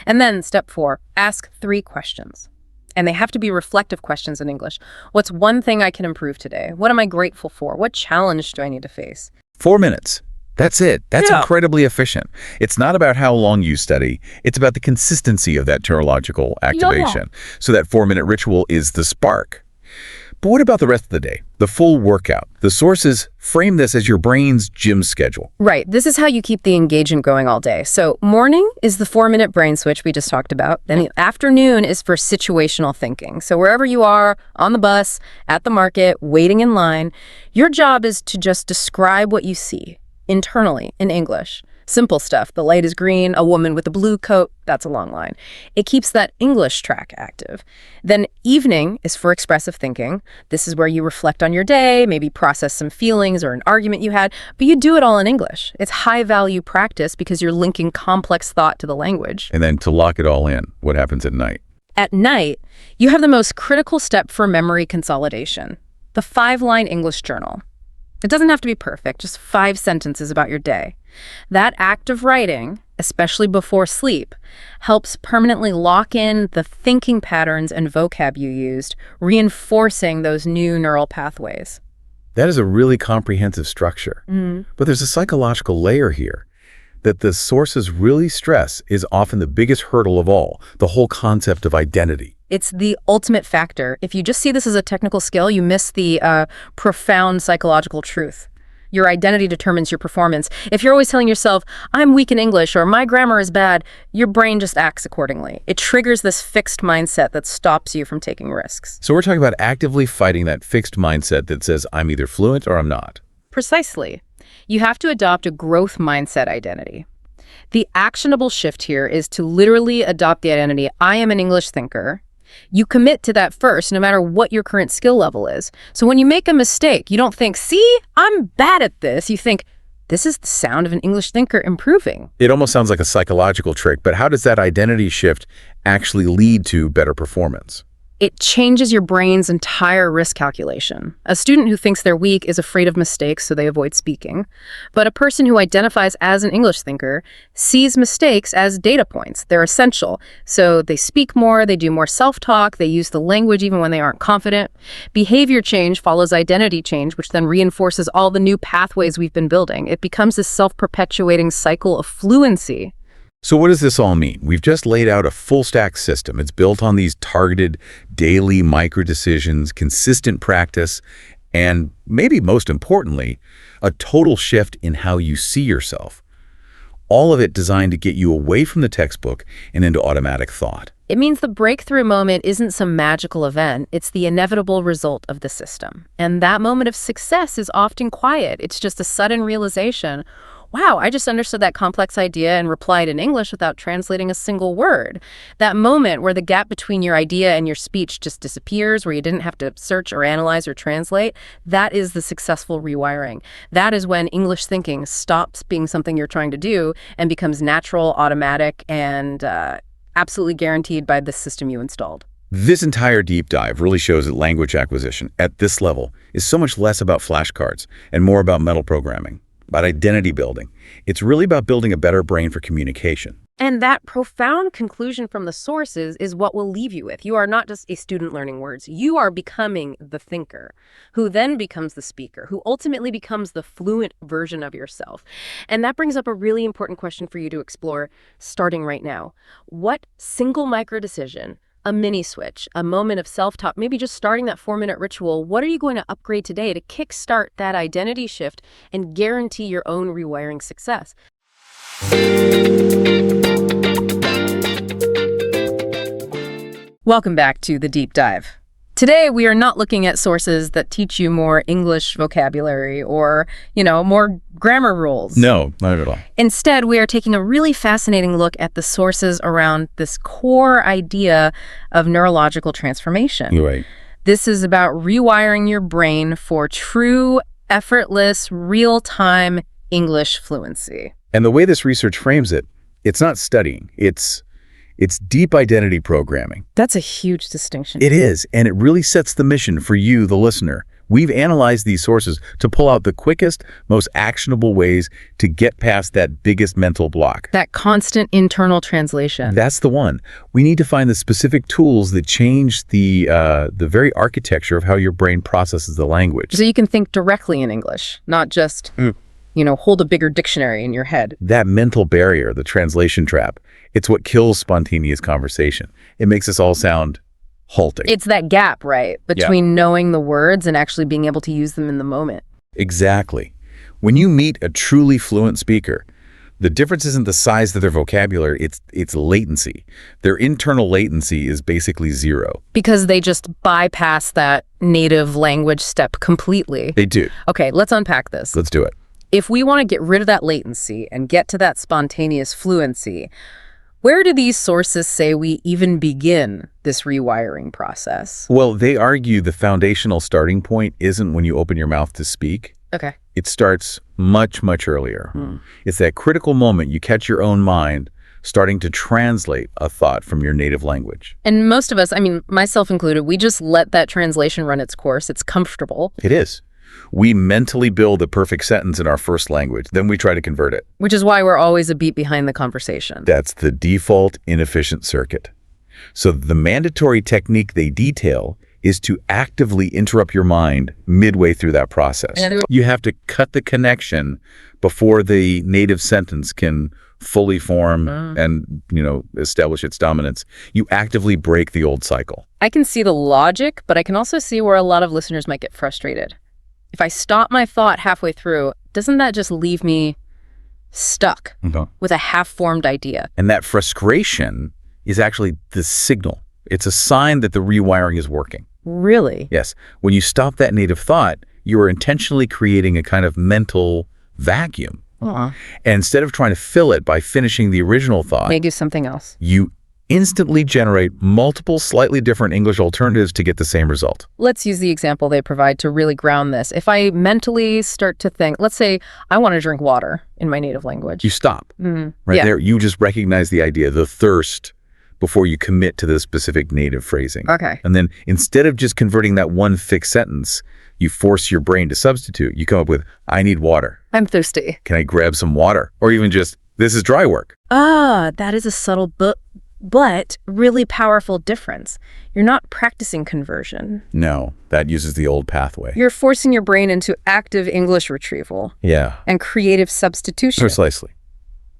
And then step 4, ask 3 questions. And they have to be reflective questions in English. What's one thing I can improve today? What am I grateful for? What challenge do I need to face? 4 minutes. That's it. That's incredibly efficient. It's not about how long you study. It's about the consistency of that neurological activation. So that 4-minute ritual is the spark. But what about the rest of the day? The full workout. The sources frame this as your brain's gym schedule. Right. This is how you keep the engagement going all day. So morning is the 4-minute brain switch we just talked about. Then the afternoon is for situational thinking. So wherever you are, on the bus, at the market, waiting in line, your job is to just describe what you see internally in English. Simple stuff. The light is green, a woman with a blue coat, that's a long line. It keeps that English track active. Then evening is for expressive thinking. This is where you reflect on your day, maybe process some feelings or an argument you had, but you do it all in English. It's high-value practice because you're linking complex thought to the language. And then to lock it all in, what happens at night? At night, you have the most critical step for memory consolidation, the 5-line English journal. It doesn't have to be perfect, just 5 sentences about your day. That act of writing, especially before sleep, helps permanently lock in the thinking patterns and vocab you used, reinforcing those new neural pathways. That is a really comprehensive structure. But there's a psychological layer here that the sources really stress is often the biggest hurdle of all, the whole concept of identity. It's the ultimate factor. If you just see this as a technical skill, you miss the profound psychological truth. Your identity determines your performance. If you're always telling yourself, I'm weak in English or my grammar is bad, your brain just acts accordingly. It triggers this fixed mindset that stops you from taking risks. So we're talking about actively fighting that fixed mindset that says I'm either fluent or I'm not. Precisely. You have to adopt a growth mindset identity. The actionable shift here is to literally adopt the identity, I am an English thinker. You commit to that first, no matter what your current skill level is. So when you make a mistake, you don't think, see, I'm bad at this. You think, this is the sound of an English thinker improving. It almost sounds like a psychological trick, but how does that identity shift actually lead to better performance? It changes your brain's entire risk calculation. A student who thinks they're weak is afraid of mistakes, so they avoid speaking. But a person who identifies as an English thinker sees mistakes as data points. They're essential. So they speak more, they do more self-talk, they use the language even when they aren't confident. Behavior change follows identity change, which then reinforces all the new pathways we've been building. It becomes this self-perpetuating cycle of fluency. So what does this all mean? We've just laid out a full-stack system. It's built on these targeted daily micro-decisions, consistent practice, and maybe most importantly, a total shift in how you see yourself. All of it designed to get you away from the textbook and into automatic thought. It means the breakthrough moment isn't some magical event. It's the inevitable result of the system. And that moment of success is often quiet. It's just a sudden realization, wow, I just understood that complex idea and replied in English without translating a single word. That moment where the gap between your idea and your speech just disappears, where you didn't have to search or analyze or translate, that is the successful rewiring. That is when English thinking stops being something you're trying to do and becomes natural, automatic, and absolutely guaranteed by the system you installed. This entire deep dive really shows that language acquisition at this level is so much less about flashcards and more about mental programming, about identity building. It's really about building a better brain for communication. And that profound conclusion from the sources is what we'll leave you with. You are not just a student learning words. You are becoming the thinker, who then becomes the speaker, who ultimately becomes the fluent version of yourself. And that brings up a really important question for you to explore starting right now. What single micro decision, a mini switch, a moment of self-talk, maybe just starting that 4-minute ritual, what are you going to upgrade today to kickstart that identity shift and guarantee your own rewiring success? Welcome back to The Deep Dive. Today, we are not looking at sources that teach you more English vocabulary or, more grammar rules. No, not at all. Instead, we are taking a really fascinating look at the sources around this core idea of neurological transformation. You're right. This is about rewiring your brain for true, effortless, real-time English fluency. And the way this research frames it, it's not studying. It's deep identity programming. That's a huge distinction. It is, and it really sets the mission for you, the listener. We've analyzed these sources to pull out the quickest, most actionable ways to get past that biggest mental block. That constant internal translation. That's the one. We need to find the specific tools that change the very architecture of how your brain processes the language. So you can think directly in English, not just, hold a bigger dictionary in your head. That mental barrier, the translation trap, it's what kills spontaneous conversation. It makes us all sound halting. It's that gap, right, between knowing the words and actually being able to use them in the moment. Exactly. When you meet a truly fluent speaker, the difference isn't the size of their vocabulary, it's latency. Their internal latency is basically zero. Because they just bypass that native language step completely. They do. Okay, let's unpack this. Let's do it. If we want to get rid of that latency and get to that spontaneous fluency, where do these sources say we even begin this rewiring process? Well, they argue the foundational starting point isn't when you open your mouth to speak. Okay. It starts much, much earlier. It's that critical moment you catch your own mind starting to translate a thought from your native language. And most of us, myself included, we just let that translation run its course. It's comfortable. It is. We mentally build a perfect sentence in our first language, then we try to convert it. Which is why we're always a beat behind the conversation. That's the default inefficient circuit. So the mandatory technique they detail is to actively interrupt your mind midway through that process. You have to cut the connection before the native sentence can fully form and, establish its dominance. You actively break the old cycle. I can see the logic, but I can also see where a lot of listeners might get frustrated. If I stop my thought halfway through, doesn't that just leave me stuck with a half-formed idea? And that frustration is actually the signal. It's a sign that the rewiring is working. Really? Yes. When you stop that native thought, you are intentionally creating a kind of mental vacuum. And instead of trying to fill it by finishing the original thought, Maybe something else. you instantly generate multiple slightly different English alternatives to get the same result. Let's use the example they provide to really ground this. If I mentally start to think, let's say I want to drink water in my native language. You stop right Yeah. there. You just recognize the idea, the thirst, before you commit to the specific native phrasing. Okay. And then instead of just converting that one fixed sentence, you force your brain to substitute. You come up with, I need water. I'm thirsty. Can I grab some water? Or even just, this is dry work. That is a subtle but really powerful difference. You're not practicing conversion. No, that uses the old pathway. You're forcing your brain into active English retrieval Yeah, and creative substitution. precisely.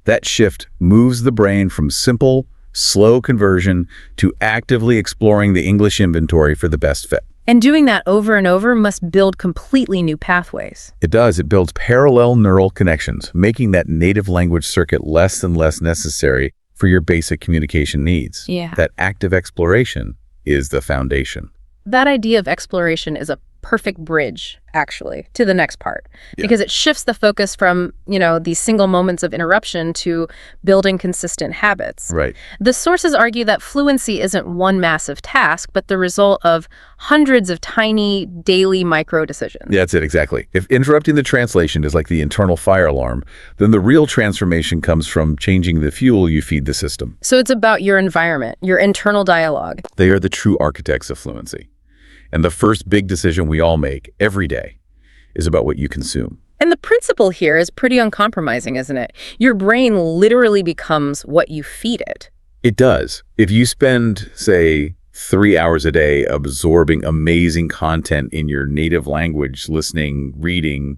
That shift moves the brain from simple, slow conversion to actively exploring the English inventory for the best fit. And doing that over and over must build completely new pathways. It does. It builds parallel neural connections, making that native language circuit less and less necessary for your basic communication needs. Yeah. That active exploration is the foundation. That idea of exploration is a perfect bridge, actually, to the next part, because it shifts the focus from, these single moments of interruption to building consistent habits. Right. The sources argue that fluency isn't one massive task, but the result of hundreds of tiny daily micro decisions. Yeah, that's it, exactly. If interrupting the translation is like the internal fire alarm, then the real transformation comes from changing the fuel you feed the system. So it's about your environment, your internal dialogue. They are the true architects of fluency. And the first big decision we all make every day is about what you consume. And the principle here is pretty uncompromising, isn't it? Your brain literally becomes what you feed it. It does. If you spend, say, 3 hours a day absorbing amazing content in your native language, listening, reading,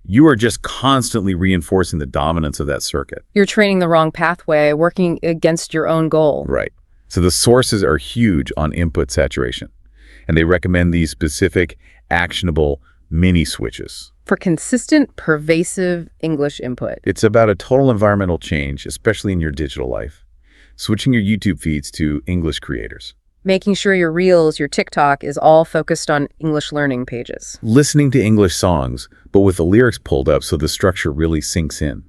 you are just constantly reinforcing the dominance of that circuit. You're training the wrong pathway, working against your own goal. Right. So the sources are huge on input saturation. And they recommend these specific, actionable mini switches. For consistent, pervasive English input. It's about a total environmental change, especially in your digital life. Switching your YouTube feeds to English creators. Making sure your Reels, your TikTok is all focused on English learning pages. Listening to English songs, but with the lyrics pulled up so the structure really sinks in.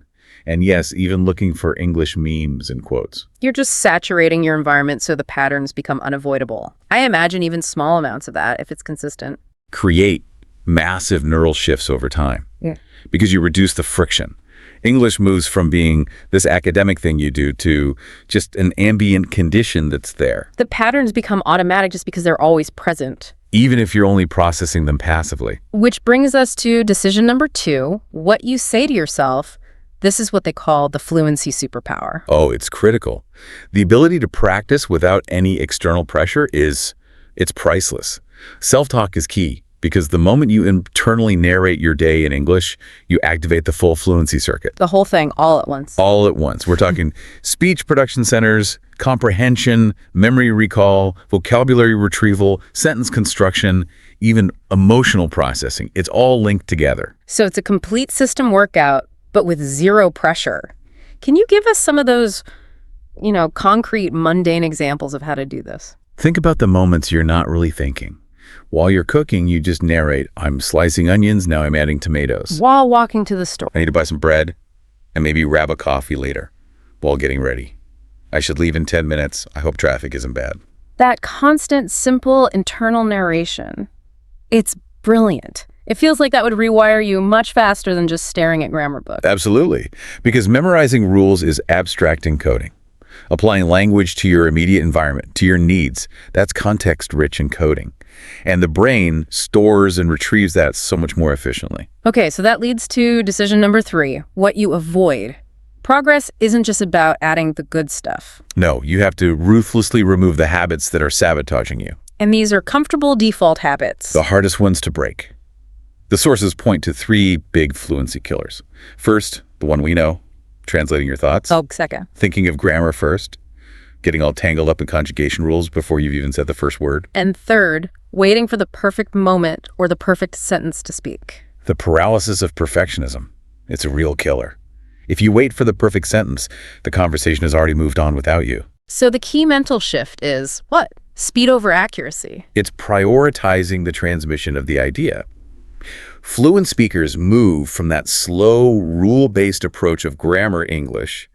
And yes, even looking for English memes and quotes. You're just saturating your environment so the patterns become unavoidable. I imagine even small amounts of that if it's consistent. Create massive neural shifts over time. Yeah. Because you reduce the friction. English moves from being this academic thing you do to just an ambient condition that's there. The patterns become automatic just because they're always present. Even if you're only processing them passively. Which brings us to decision number 2, what you say to yourself. This is what they call the fluency superpower. Oh, it's critical. The ability to practice without any external pressure it's priceless. Self-talk is key because the moment you internally narrate your day in English, you activate the full fluency circuit. The whole thing all at once. All at once. We're talking speech production centers, comprehension, memory recall, vocabulary retrieval, sentence construction, even emotional processing. It's all linked together. So it's a complete system workout, but with zero pressure. Can you give us some of those, concrete, mundane examples of how to do this? Think about the moments you're not really thinking. While you're cooking, you just narrate, I'm slicing onions, now I'm adding tomatoes. While walking to the store. I need to buy some bread and maybe grab a coffee later while getting ready. I should leave in 10 minutes. I hope traffic isn't bad. That constant, simple internal narration. It's brilliant. It feels like that would rewire you much faster than just staring at grammar books. Absolutely. Because memorizing rules is abstract encoding. Applying language to your immediate environment, to your needs, that's context-rich encoding. And the brain stores and retrieves that so much more efficiently. Okay, so that leads to decision number 3, what you avoid. Progress isn't just about adding the good stuff. No, you have to ruthlessly remove the habits that are sabotaging you. And these are comfortable default habits. The hardest ones to break. The sources point to 3 big fluency killers. First, the one we know, translating your thoughts. Oh, second. Thinking of grammar first. Getting all tangled up in conjugation rules before you've even said the first word. And third, waiting for the perfect moment or the perfect sentence to speak. The paralysis of perfectionism. It's a real killer. If you wait for the perfect sentence, the conversation has already moved on without you. So the key mental shift is what? Speed over accuracy. It's prioritizing the transmission of the idea. Fluent speakers move from that slow, rule-based approach of grammar English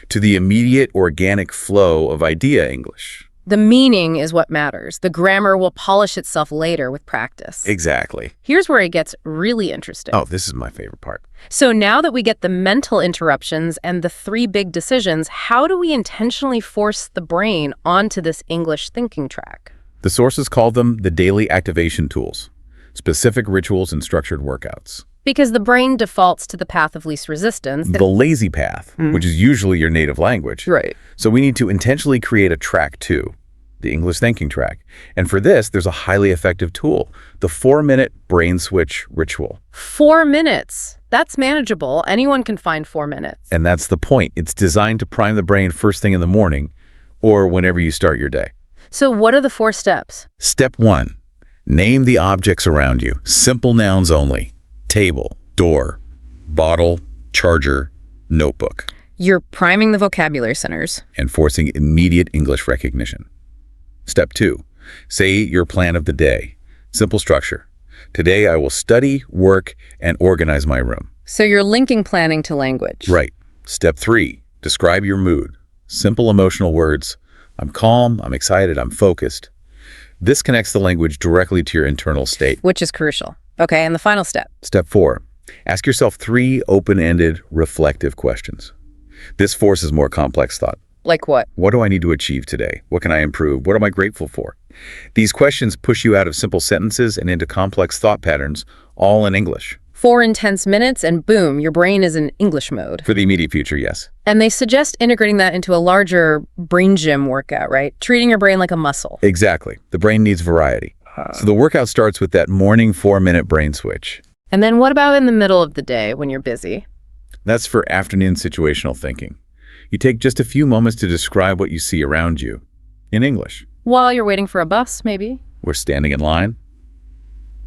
to the immediate, organic flow of idea English. The meaning is what matters. The grammar will polish itself later with practice. Exactly. Here's where it gets really interesting. Oh, this is my favorite part. So now that we get the mental interruptions and the 3 big decisions, how do we intentionally force the brain onto this English thinking track? The sources call them the daily activation tools, specific rituals and structured workouts. Because the brain defaults to the path of least resistance. The lazy path, which is usually your native language. Right. So we need to intentionally create a track 2, the English thinking track. And for this, there's a highly effective tool, the 4-minute brain switch ritual. 4 minutes. That's manageable. Anyone can find 4 minutes. And that's the point. It's designed to prime the brain first thing in the morning or whenever you start your day. So what are the 4 steps? Step 1, name the objects around you. Simple nouns only. Table, door, bottle, charger, notebook. You're priming the vocabulary centers. And forcing immediate English recognition. Step 2, say your plan of the day. Simple structure. Today I will study, work, and organize my room. So you're linking planning to language. Right. Step 3, describe your mood. Simple emotional words. I'm calm, I'm excited, I'm focused. This connects the language directly to your internal state. Which is crucial. Okay, and the final step. Step 4, ask yourself 3 open-ended, reflective questions. This forces more complex thought. Like what? What do I need to achieve today? What can I improve? What am I grateful for? These questions push you out of simple sentences and into complex thought patterns, all in English. 4 intense minutes and boom, your brain is in English mode. For the immediate future, yes. And they suggest integrating that into a larger brain gym workout, right? Treating your brain like a muscle. Exactly. The brain needs variety. So the workout starts with that morning 4-minute brain switch. And then what about in the middle of the day when you're busy? That's for afternoon situational thinking. You take just a few moments to describe what you see around you in English. While you're waiting for a bus, maybe? We're standing in line.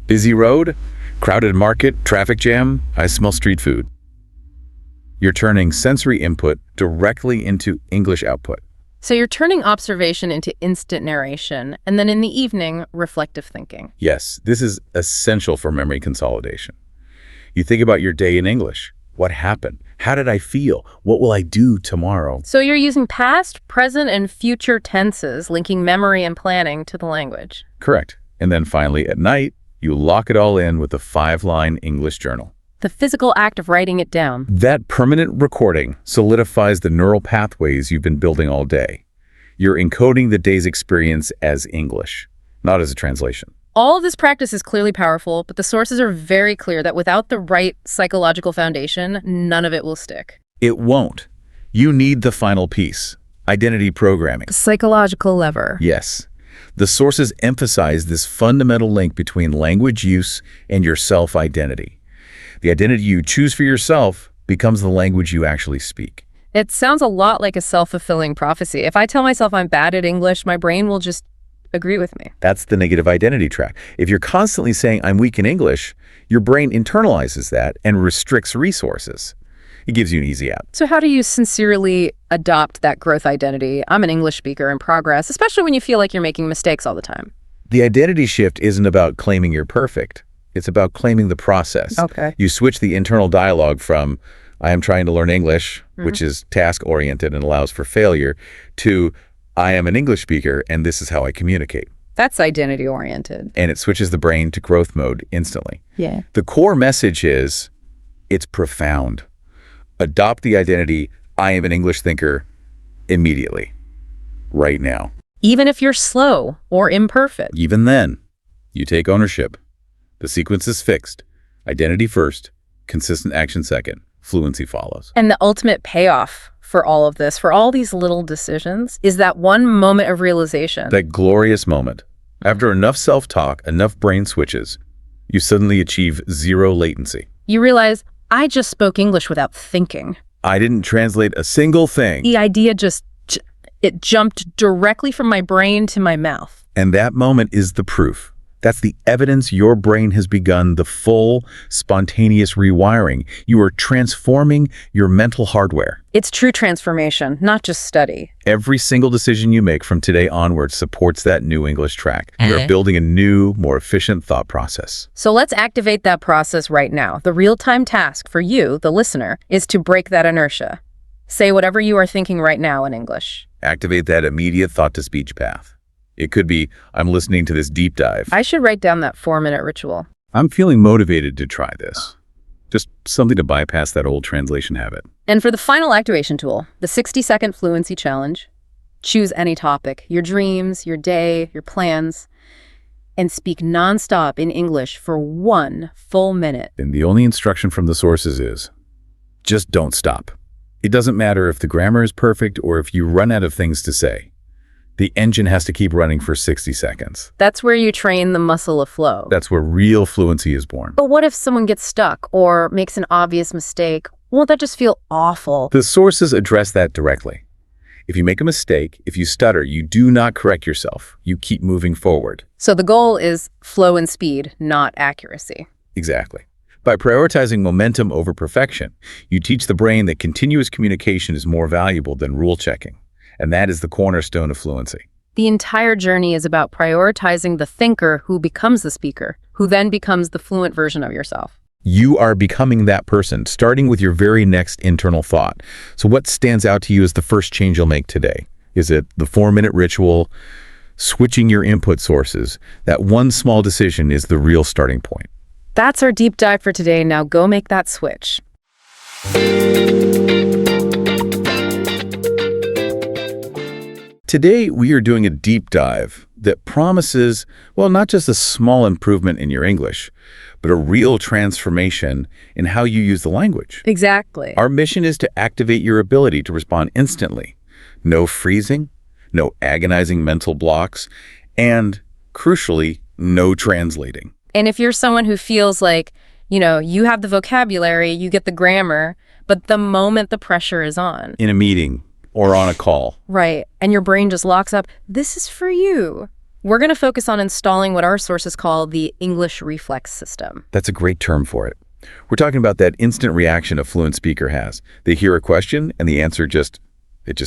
Busy road, crowded market, traffic jam, I smell street food. You're turning sensory input directly into English output. So you're turning observation into instant narration, and then in the evening, reflective thinking. Yes, this is essential for memory consolidation. You think about your day in English. What happened? How did I feel? What will I do tomorrow? So you're using past, present, and future tenses, linking memory and planning to the language. Correct. And then finally, at night, you lock it all in with a 5-line English journal. The physical act of writing it down. That permanent recording solidifies the neural pathways you've been building all day. You're encoding the day's experience as English, not as a translation. All of this practice is clearly powerful, but the sources are very clear that without the right psychological foundation, none of it will stick. It won't. You need the final piece, identity programming. The psychological lever. Yes. The sources emphasize this fundamental link between language use and your self-identity. The identity you choose for yourself becomes the language you actually speak. It sounds a lot like a self-fulfilling prophecy. If I tell myself I'm bad at English, my brain will just agree with me. That's the negative identity track. If you're constantly saying, I'm weak in English, your brain internalizes that and restricts resources. It gives you an easy out. So how do you sincerely adopt that growth identity? I'm an English speaker in progress, especially when you feel like you're making mistakes all the time. The identity shift isn't about claiming you're perfect. It's about claiming the process. Okay. You switch the internal dialogue from, I am trying to learn English, which is task-oriented and allows for failure, to, I am an English speaker and this is how I communicate. That's identity-oriented. And it switches the brain to growth mode instantly. Yeah. The core message is, it's profound. Adopt the identity, I am an English thinker, immediately, right now. Even if you're slow or imperfect. Even then, you take ownership. The sequence is fixed. Identity first, consistent action second, fluency follows. And the ultimate payoff for all of this, for all these little decisions, is that one moment of realization. That glorious moment. After enough self-talk, enough brain switches, you suddenly achieve zero latency. You realize, I just spoke English without thinking. I didn't translate a single thing. The idea it jumped directly from my brain to my mouth. And that moment is the proof. That's the evidence your brain has begun the full, spontaneous rewiring. You are transforming your mental hardware. It's true transformation, not just study. Every single decision you make from today onward supports that new English track. You're building a new, more efficient thought process. So let's activate that process right now. The real-time task for you, the listener, is to break that inertia. Say whatever you are thinking right now in English. Activate that immediate thought-to-speech path. It could be, I'm listening to this deep dive. I should write down that 4-minute ritual. I'm feeling motivated to try this. Just something to bypass that old translation habit. And for the final activation tool, the 60-second fluency challenge, choose any topic, your dreams, your day, your plans, and speak nonstop in English for 1 full minute. And the only instruction from the sources is, just don't stop. It doesn't matter if the grammar is perfect or if you run out of things to say. The engine has to keep running for 60 seconds. That's where you train the muscle of flow. That's where real fluency is born. But what if someone gets stuck or makes an obvious mistake? Won't that just feel awful? The sources address that directly. If you make a mistake, if you stutter, you do not correct yourself. You keep moving forward. So the goal is flow and speed, not accuracy. Exactly. By prioritizing momentum over perfection, you teach the brain that continuous communication is more valuable than rule checking. And that is the cornerstone of fluency. The entire journey is about prioritizing the thinker who becomes the speaker, who then becomes the fluent version of yourself. You are becoming that person, starting with your very next internal thought. So what stands out to you as the first change you'll make today? Is it the 4-minute ritual, switching your input sources? That one small decision is the real starting point. That's our deep dive for today. Now go make that switch. Today, we are doing a deep dive that promises, well, not just a small improvement in your English, but a real transformation in how you use the language. Exactly. Our mission is to activate your ability to respond instantly. No freezing, no agonizing mental blocks, and, crucially, no translating. And if you're someone who feels like, you have the vocabulary, you get the grammar, but the moment the pressure is on. In a meeting or on a call. Right. And your brain just locks up. This is for you. We're going to focus on installing what our sources call the English reflex system. That's a great term for it. We're talking about that instant reaction a fluent speaker has. They hear a question and the answer just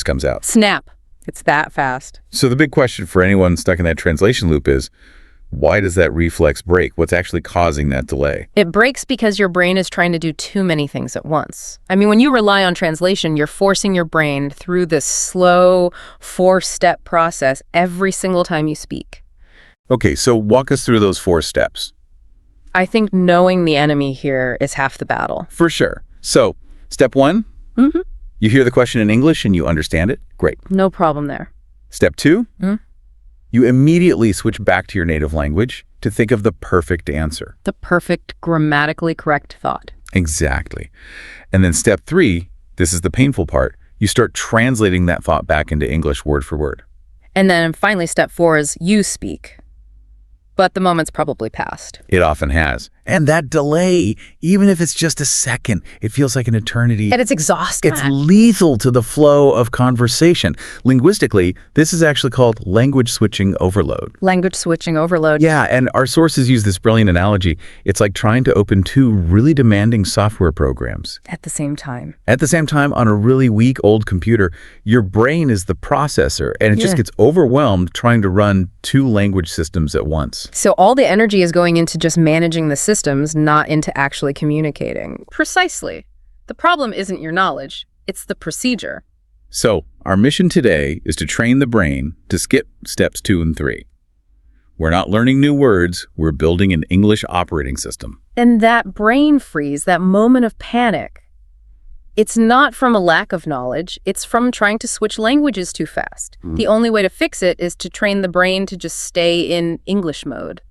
comes out. Snap. It's that fast. So the big question for anyone stuck in that translation loop is, why does that reflex break? What's actually causing that delay? It breaks because your brain is trying to do too many things at once. I mean, when you rely on translation, you're forcing your brain through this slow 4-step process every single time you speak. Okay, so walk us through those 4 steps. I think knowing the enemy here is half the battle. For sure. So, step 1, you hear the question in English and you understand it. Great. No problem there. Step 2, you immediately switch back to your native language to think of the perfect answer. The perfect, grammatically correct thought. Exactly. And then step 3, this is the painful part, you start translating that thought back into English word for word. And then finally, step 4 is you speak. But the moment's probably passed. It often has. And that delay, even if it's just a second, it feels like an eternity. And it's exhausting. It's lethal to the flow of conversation. Linguistically, this is actually called language switching overload. Language switching overload. Yeah, and our sources use this brilliant analogy. It's like trying to open 2 really demanding software programs. At the same time. At the same time, on a really weak old computer, your brain is the processor, and it just gets overwhelmed trying to run 2 language systems at once. So all the energy is going into just managing the systems, not into actually communicating. Precisely. The problem isn't your knowledge, it's the procedure. So, our mission today is to train the brain to skip steps 2 and 3. We're not learning new words, we're building an English operating system. And that brain freeze, that moment of panic, it's not from a lack of knowledge, it's from trying to switch languages too fast. The only way to fix it is to train the brain to just stay in English mode.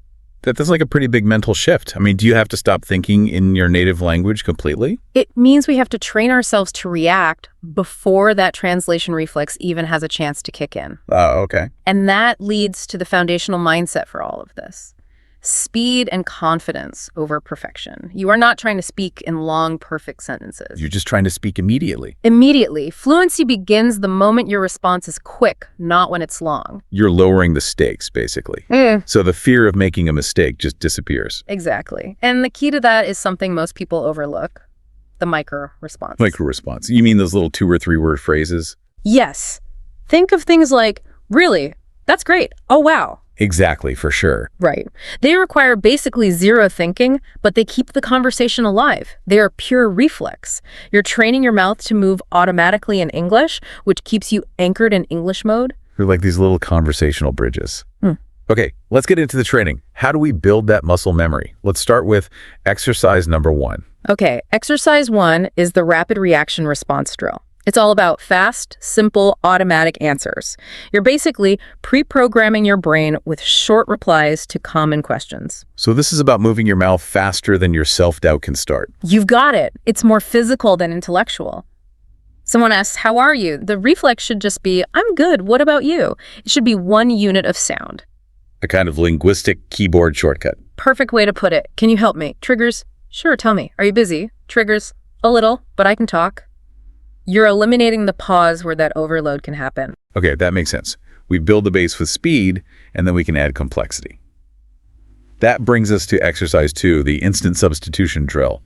That's like a pretty big mental shift. I mean, do you have to stop thinking in your native language completely? It means we have to train ourselves to react before that translation reflex even has a chance to kick in. Oh, okay. And that leads to the foundational mindset for all of this. Speed and confidence over perfection. You are not trying to speak in long, perfect sentences. You're just trying to speak immediately. Immediately, fluency begins the moment your response is quick, not when it's long. You're lowering the stakes, basically. So the fear of making a mistake just disappears. Exactly. And the key to that is something most people overlook, the micro-response. Micro-response. You mean those little 2 or 3 word phrases? Yes. Think of things like, really? That's great. Oh, wow. Exactly, for sure. Right. They require basically zero thinking, but they keep the conversation alive. They are pure reflex. You're training your mouth to move automatically in English, which keeps you anchored in English mode. They're like these little conversational bridges. Okay, let's get into the training. How do we build that muscle memory? Let's start with exercise number 1. Okay, exercise 1 is the rapid reaction response drill. It's all about fast, simple, automatic answers. You're basically pre-programming your brain with short replies to common questions. So this is about moving your mouth faster than your self-doubt can start. You've got it. It's more physical than intellectual. Someone asks, how are you? The reflex should just be, I'm good. What about you? It should be one unit of sound. A kind of linguistic keyboard shortcut. Perfect way to put it. Can you help me? Triggers? Sure, tell me. Are you busy? Triggers? A little, but I can talk. You're eliminating the pause where that overload can happen. Okay, that makes sense. We build the base with speed, and then we can add complexity. That brings us to exercise 2, the instant substitution drill.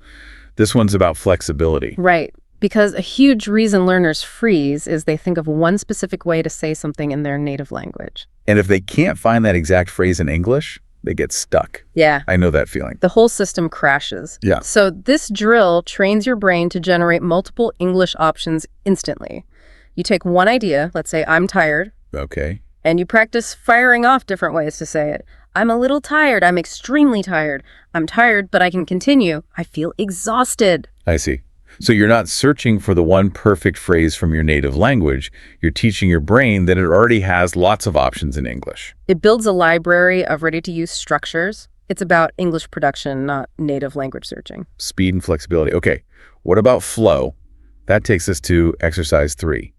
This one's about flexibility. Right, because a huge reason learners freeze is they think of one specific way to say something in their native language. And if they can't find that exact phrase in English, they get stuck. Yeah. I know that feeling. The whole system crashes. Yeah. So this drill trains your brain to generate multiple English options instantly. You take one idea, let's say, I'm tired. Okay. And you practice firing off different ways to say it. I'm a little tired. I'm extremely tired. I'm tired, but I can continue. I feel exhausted. I see. So you're not searching for the one perfect phrase from your native language. You're teaching your brain that it already has lots of options in English. It builds a library of ready-to-use structures. It's about English production, not native language searching. Speed and flexibility. Okay, what about flow? That takes us to exercise 3,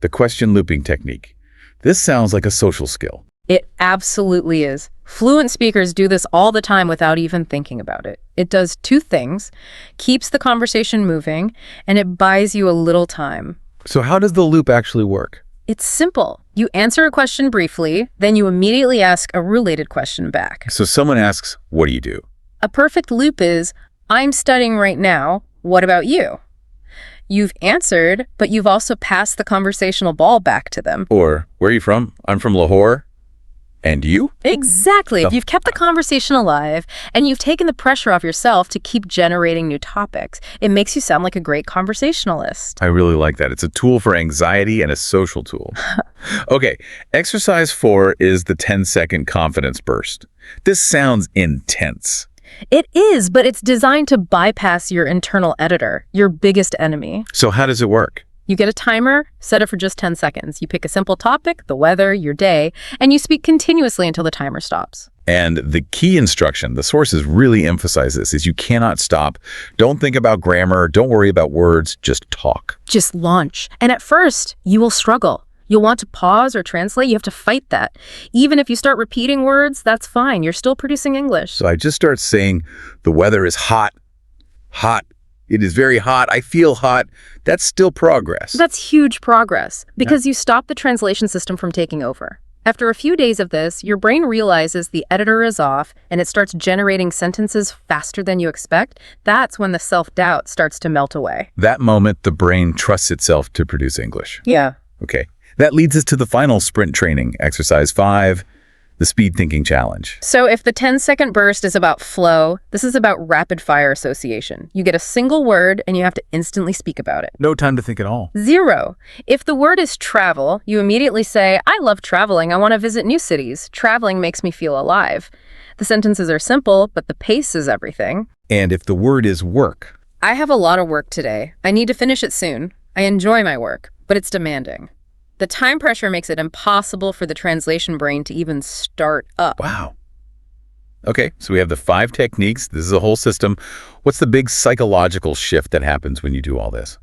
the question looping technique. This sounds like a social skill. It absolutely is. Fluent speakers do this all the time without even thinking about it. It does 2 things, keeps the conversation moving, and it buys you a little time. So how does the loop actually work? It's simple. You answer a question briefly, then you immediately ask a related question back. So someone asks, what do you do? A perfect loop is, I'm studying right now. What about you? You've answered, but you've also passed the conversational ball back to them. Or, where are you from? I'm from Lahore. And you? Exactly. You've kept the conversation alive, and you've taken the pressure off yourself to keep generating new topics. It makes you sound like a great conversationalist. I really like that. It's a tool for anxiety and a social tool. Okay, exercise 4 is the 10-second confidence burst. This sounds intense. It is, but it's designed to bypass your internal editor, your biggest enemy. So how does it work? You get a timer, set it for just 10 seconds. You pick a simple topic, the weather, your day, and you speak continuously until the timer stops. And the key instruction, the sources really emphasize this, is you cannot stop. Don't think about grammar. Don't worry about words. Just talk. Just launch. And at first, you will struggle. You'll want to pause or translate. You have to fight that. Even if you start repeating words, that's fine. You're still producing English. So I just start saying, the weather is hot, hot. It is very hot. I feel hot. That's still progress. That's huge progress because you stop the translation system from taking over. After a few days of this, your brain realizes the editor is off and it starts generating sentences faster than you expect. That's when the self-doubt starts to melt away. That moment, the brain trusts itself to produce English. Yeah. Okay. That leads us to the final sprint training, exercise 5, the speed thinking challenge. So if the 10-second burst is about flow, this is about rapid fire association. You get a single word and you have to instantly speak about it. No time to think at all. 0. If the word is travel, you immediately say, I love traveling. I want to visit new cities. Traveling makes me feel alive. The sentences are simple, but the pace is everything. And if the word is work. I have a lot of work today. I need to finish it soon. I enjoy my work, but it's demanding. The time pressure makes it impossible for the translation brain to even start up. Wow. Okay, so we have the 5 techniques. This is a whole system. What's the big psychological shift that happens when you do all this?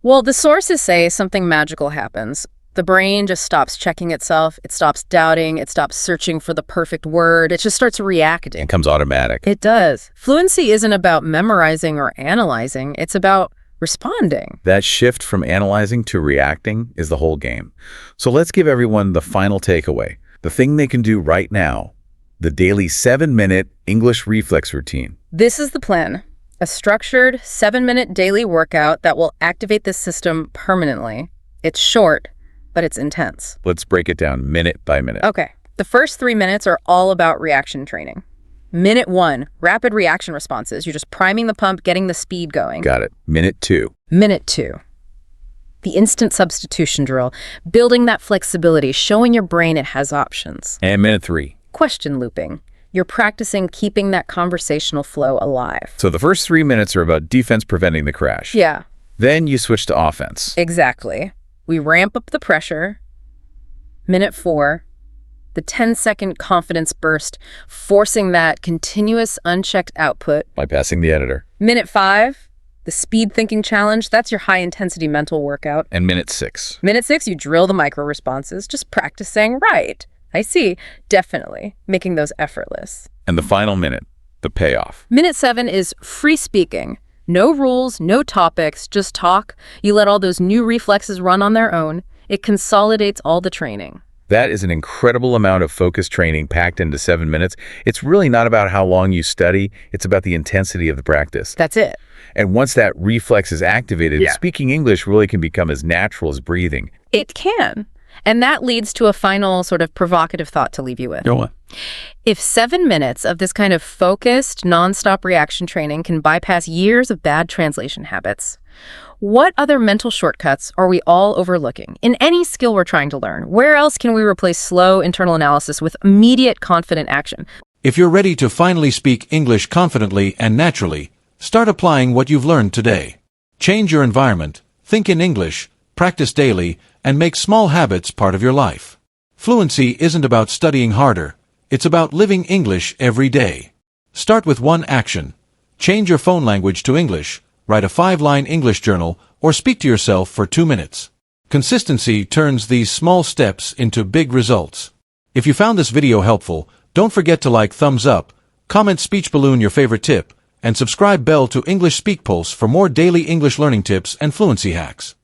Well, the sources say something magical happens. The brain just stops checking itself. It stops doubting. It stops searching for the perfect word. It just starts reacting. It comes automatic. It does. Fluency isn't about memorizing or analyzing. It's about responding. That shift from analyzing to reacting is the whole game. So let's give everyone the final takeaway. The thing they can do right now, the daily 7-minute English reflex routine. This is the plan. A structured 7-minute daily workout that will activate this system permanently. It's short, but it's intense. Let's break it down minute by minute. Okay. The first 3 minutes are all about reaction training. Minute 1, rapid reaction responses. You're just priming the pump, getting the speed going. Got it. Minute 2. Minute 2, the instant substitution drill, building that flexibility, showing your brain it has options. And minute 3. Question looping. You're practicing keeping that conversational flow alive. So the first 3 minutes are about defense preventing the crash. Yeah, Then you switch to offense. exactly. We ramp up the pressure. Minute 4, the 10-second confidence burst, forcing that continuous unchecked output. Bypassing the editor. Minute 5, the speed thinking challenge. That's your high-intensity mental workout. And minute 6. Minute 6, you drill the micro responses. Just practice saying, right, I see, definitely, making those effortless. And the final minute, the payoff. Minute 7 is free speaking. No rules, no topics, just talk. You let all those new reflexes run on their own. It consolidates all the training. That is an incredible amount of focused training packed into 7 minutes. It's really not about how long you study. It's about the intensity of the practice. That's it. And once that reflex is activated, Yeah. speaking English really can become as natural as breathing. It can. And that leads to a final sort of provocative thought to leave you with. Go on. If 7 minutes of this kind of focused, nonstop reaction training can bypass years of bad translation habits, what other mental shortcuts are we all overlooking in any skill we're trying to learn? Where else can we replace slow internal analysis with immediate confident action? If you're ready to finally speak English confidently and naturally, start applying what you've learned today. Change your environment, think in English, practice daily, and make small habits part of your life. Fluency isn't about studying harder. It's about living English every day. Start with one action. Change your phone language to English, write a 5-line English journal, or speak to yourself for 2 minutes. Consistency turns these small steps into big results. If you found this video helpful, don't forget to like, thumbs up, comment speech balloon your favorite tip, and subscribe bell to English Speak Pulse for more daily English learning tips and fluency hacks.